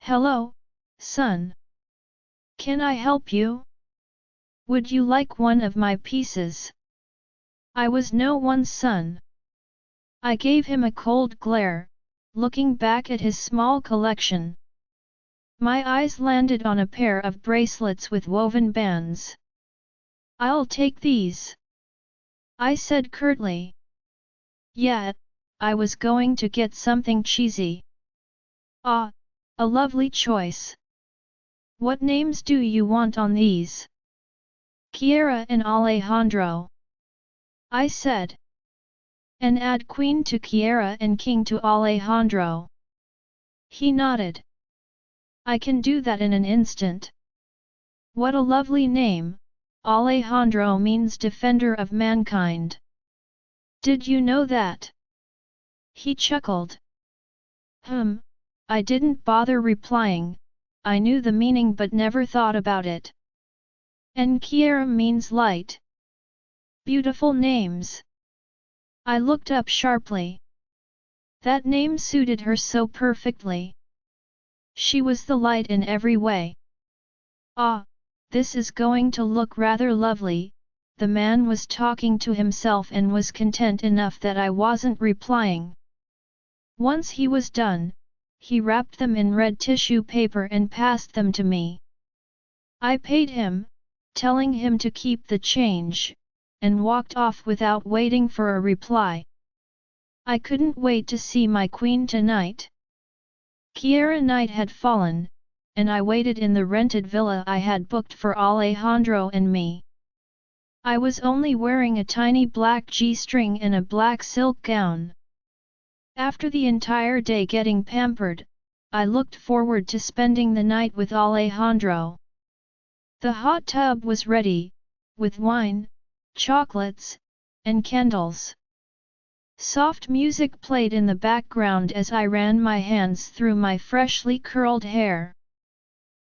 Hello, son. Can I help you? Would you like one of my pieces? I was no one's son. I gave him a cold glare, looking back at his small collection. My eyes landed on a pair of bracelets with woven bands. I'll take these. I said curtly. Yeah, I was going to get something cheesy. Ah, a lovely choice. What names do you want on these? Kiera and Alejandro. I said. And add Queen to Kiera and King to Alejandro. He nodded. I can do that in an instant. What a lovely name, Alejandro means defender of mankind. Did you know that? He chuckled. I didn't bother replying, I knew the meaning but never thought about it. And Kiera means light. Beautiful names. I looked up sharply. That name suited her so perfectly. She was the light in every way. Ah, this is going to look rather lovely. The man was talking to himself and was content enough that I wasn't replying. Once he was done, he wrapped them in red tissue paper and passed them to me. I paid him, telling him to keep the change, and walked off without waiting for a reply. I couldn't wait to see my queen tonight. Kiara night had fallen, and I waited in the rented villa I had booked for Alejandro and me. I was only wearing a tiny black G-string and a black silk gown. After the entire day getting pampered, I looked forward to spending the night with Alejandro. The hot tub was ready, with wine, chocolates, and candles. Soft music played in the background as I ran my hands through my freshly curled hair.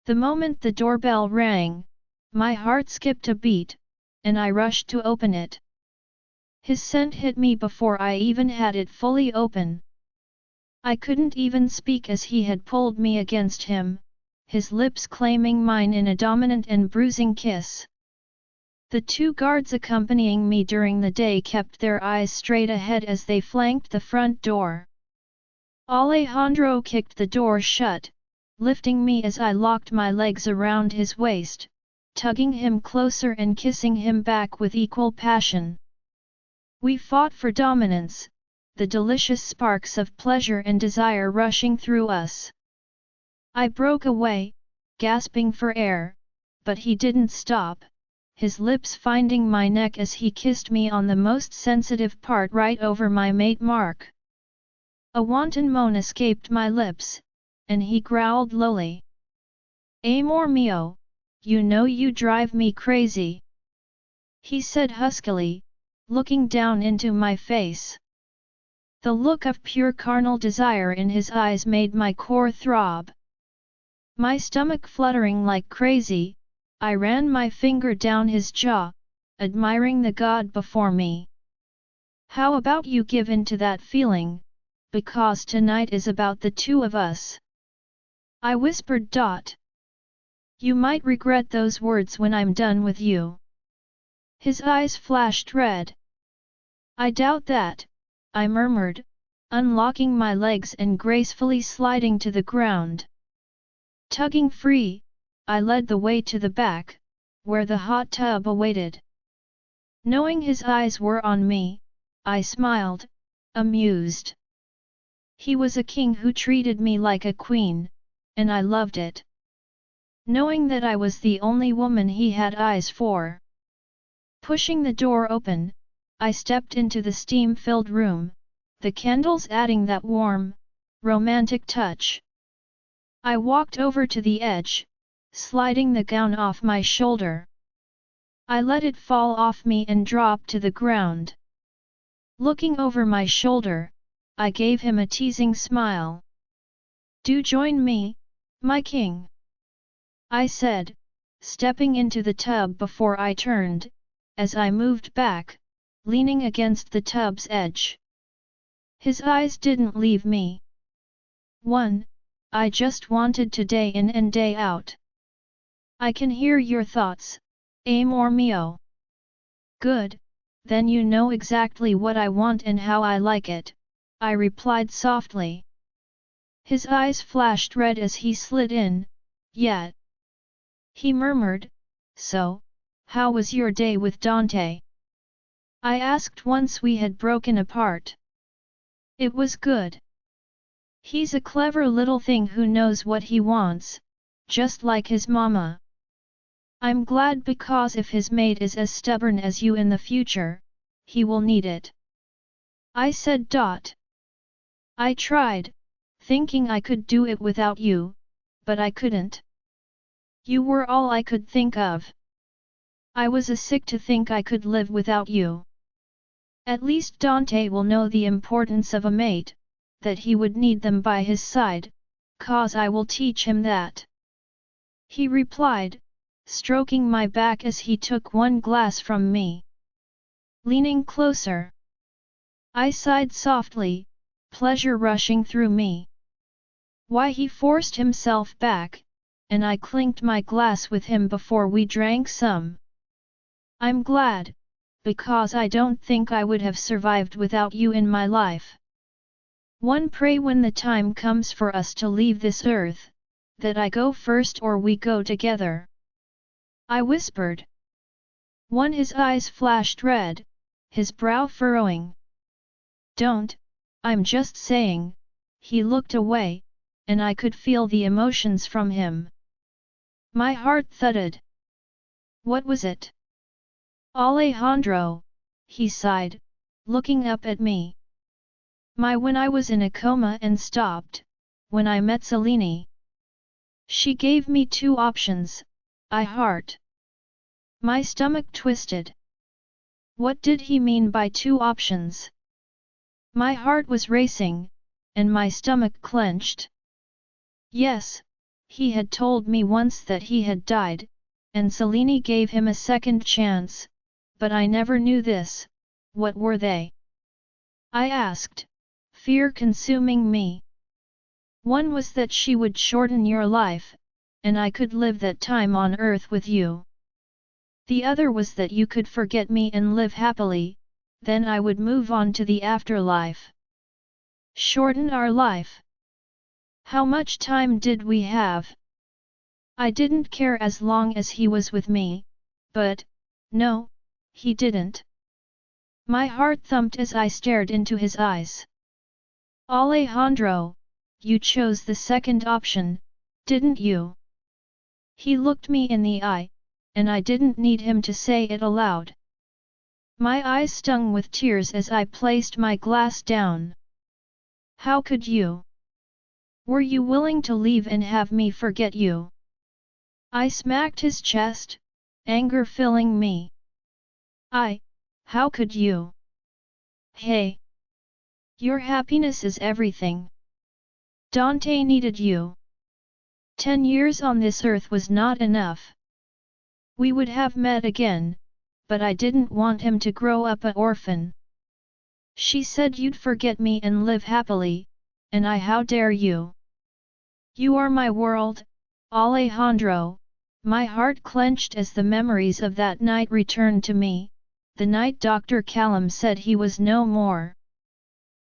The moment the doorbell rang, my heart skipped a beat, and I rushed to open it. His scent hit me before I even had it fully open. I couldn't even speak as he had pulled me against him, his lips claiming mine in a dominant and bruising kiss. The two guards accompanying me during the day kept their eyes straight ahead as they flanked the front door. Alejandro kicked the door shut, lifting me as I locked my legs around his waist, tugging him closer and kissing him back with equal passion. We fought for dominance, the delicious sparks of pleasure and desire rushing through us. I broke away, gasping for air, but he didn't stop, his lips finding my neck as he kissed me on the most sensitive part right over my mate mark. A wanton moan escaped my lips, and he growled lowly. "Amor mio, you know you drive me crazy," he said huskily, looking down into my face. The look of pure carnal desire in his eyes made my core throb. My stomach fluttering like crazy, I ran my finger down his jaw, admiring the god before me. "How about you give in to that feeling, because tonight is about the two of us," I whispered. "You might regret those words when I'm done with you." His eyes flashed red. "I doubt that," I murmured, unlocking my legs and gracefully sliding to the ground. Tugging free, I led the way to the back, where the hot tub awaited. Knowing his eyes were on me, I smiled, amused. He was a king who treated me like a queen, and I loved it. Knowing that I was the only woman he had eyes for. Pushing the door open, I stepped into the steam-filled room, the candles adding that warm, romantic touch. I walked over to the edge, sliding the gown off my shoulder. I let it fall off me and drop to the ground. Looking over my shoulder, I gave him a teasing smile. "Do join me, my king," I said, stepping into the tub before I turned, as I moved back, leaning against the tub's edge. His eyes didn't leave me. I just wanted to day in and day out. "I can hear your thoughts, amor mio." "Good, then you know exactly what I want and how I like it," I replied softly. His eyes flashed red as he slid in. "Yet," he murmured, "so, how was your day with Dante?" I asked once we had broken apart. "It was good. He's a clever little thing who knows what he wants, just like his mama. I'm glad because if his mate is as stubborn as you in the future, he will need it," I said. "I tried, thinking I could do it without you, but I couldn't. You were all I could think of. I was sick to think I could live without you. At least Dante will know the importance of a mate, that he would need them by his side, 'cause I will teach him that," he replied, stroking my back as he took one glass from me. Leaning closer, I sighed softly, pleasure rushing through me. Why he forced himself back, and I clinked my glass with him before we drank some. I'm glad, because I don't think I would have survived without you in my life. One pray when the time comes for us to leave this earth, that I go first or we go together. I whispered. One his eyes flashed red, his brow furrowing. Don't, I'm just saying, he looked away, and I could feel the emotions from him. My heart thudded. What was it? Alejandro, he sighed, looking up at me. When I was in a coma and stopped, when I met Selene. She gave me two options, I heart. My stomach twisted. What did he mean by two options? My heart was racing, and my stomach clenched. Yes, he had told me once that he had died, and Selene gave him a second chance, but I never knew this. What were they? I asked, fear consuming me. One was that she would shorten your life, and I could live that time on earth with you. The other was that you could forget me and live happily, then I would move on to the afterlife. Shorten our life. How much time did we have? I didn't care as long as he was with me, but, no, he didn't. My heart thumped as I stared into his eyes. Alejandro, you chose the second option, didn't you? He looked me in the eye, and I didn't need him to say it aloud. My eyes stung with tears as I placed my glass down. How could you? Were you willing to leave and have me forget you? I smacked his chest, anger filling me. How could you? Hey! Your happiness is everything. Dante needed you. 10 years on this earth was not enough. We would have met again, but I didn't want him to grow up an orphan. She said you'd forget me and live happily, and how dare you? You are my world, Alejandro. My heart clenched as the memories of that night returned to me, the night Dr. Callum said he was no more.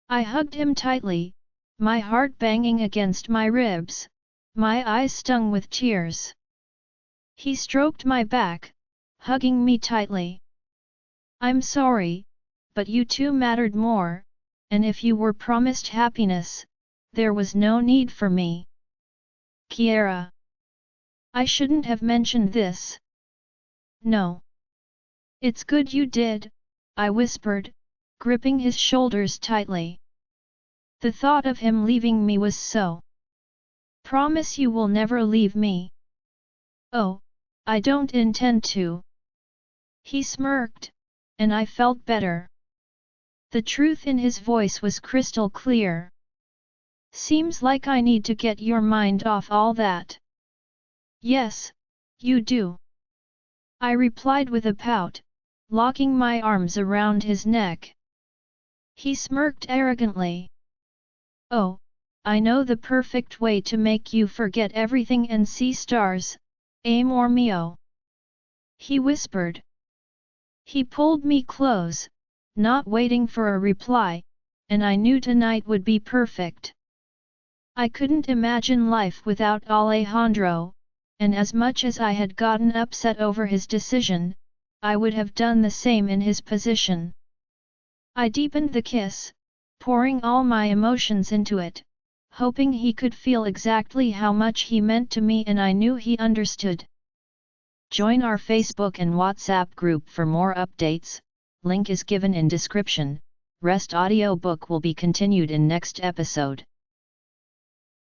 I hugged him tightly, my heart banging against my ribs, my eyes stung with tears. He stroked my back, hugging me tightly. I'm sorry, but you two mattered more, and if you were promised happiness, there was no need for me. Kiera. I shouldn't have mentioned this. No. It's good you did, I whispered, gripping his shoulders tightly. The thought of him leaving me was so. Promise you will never leave me. Oh, I don't intend to. He smirked, and I felt better. The truth in his voice was crystal clear. Seems like I need to get your mind off all that. Yes, you do. I replied with a pout, locking my arms around his neck. He smirked arrogantly. Oh, I know the perfect way to make you forget everything and see stars, amor mio. He whispered. He pulled me close, not waiting for a reply, and I knew tonight would be perfect. I couldn't imagine life without Alejandro, and as much as I had gotten upset over his decision, I would have done the same in his position. I deepened the kiss, pouring all my emotions into it, hoping he could feel exactly how much he meant to me, and I knew he understood. Join our Facebook and WhatsApp group for more updates, link is given in description. Rest audiobook will be continued in next episode.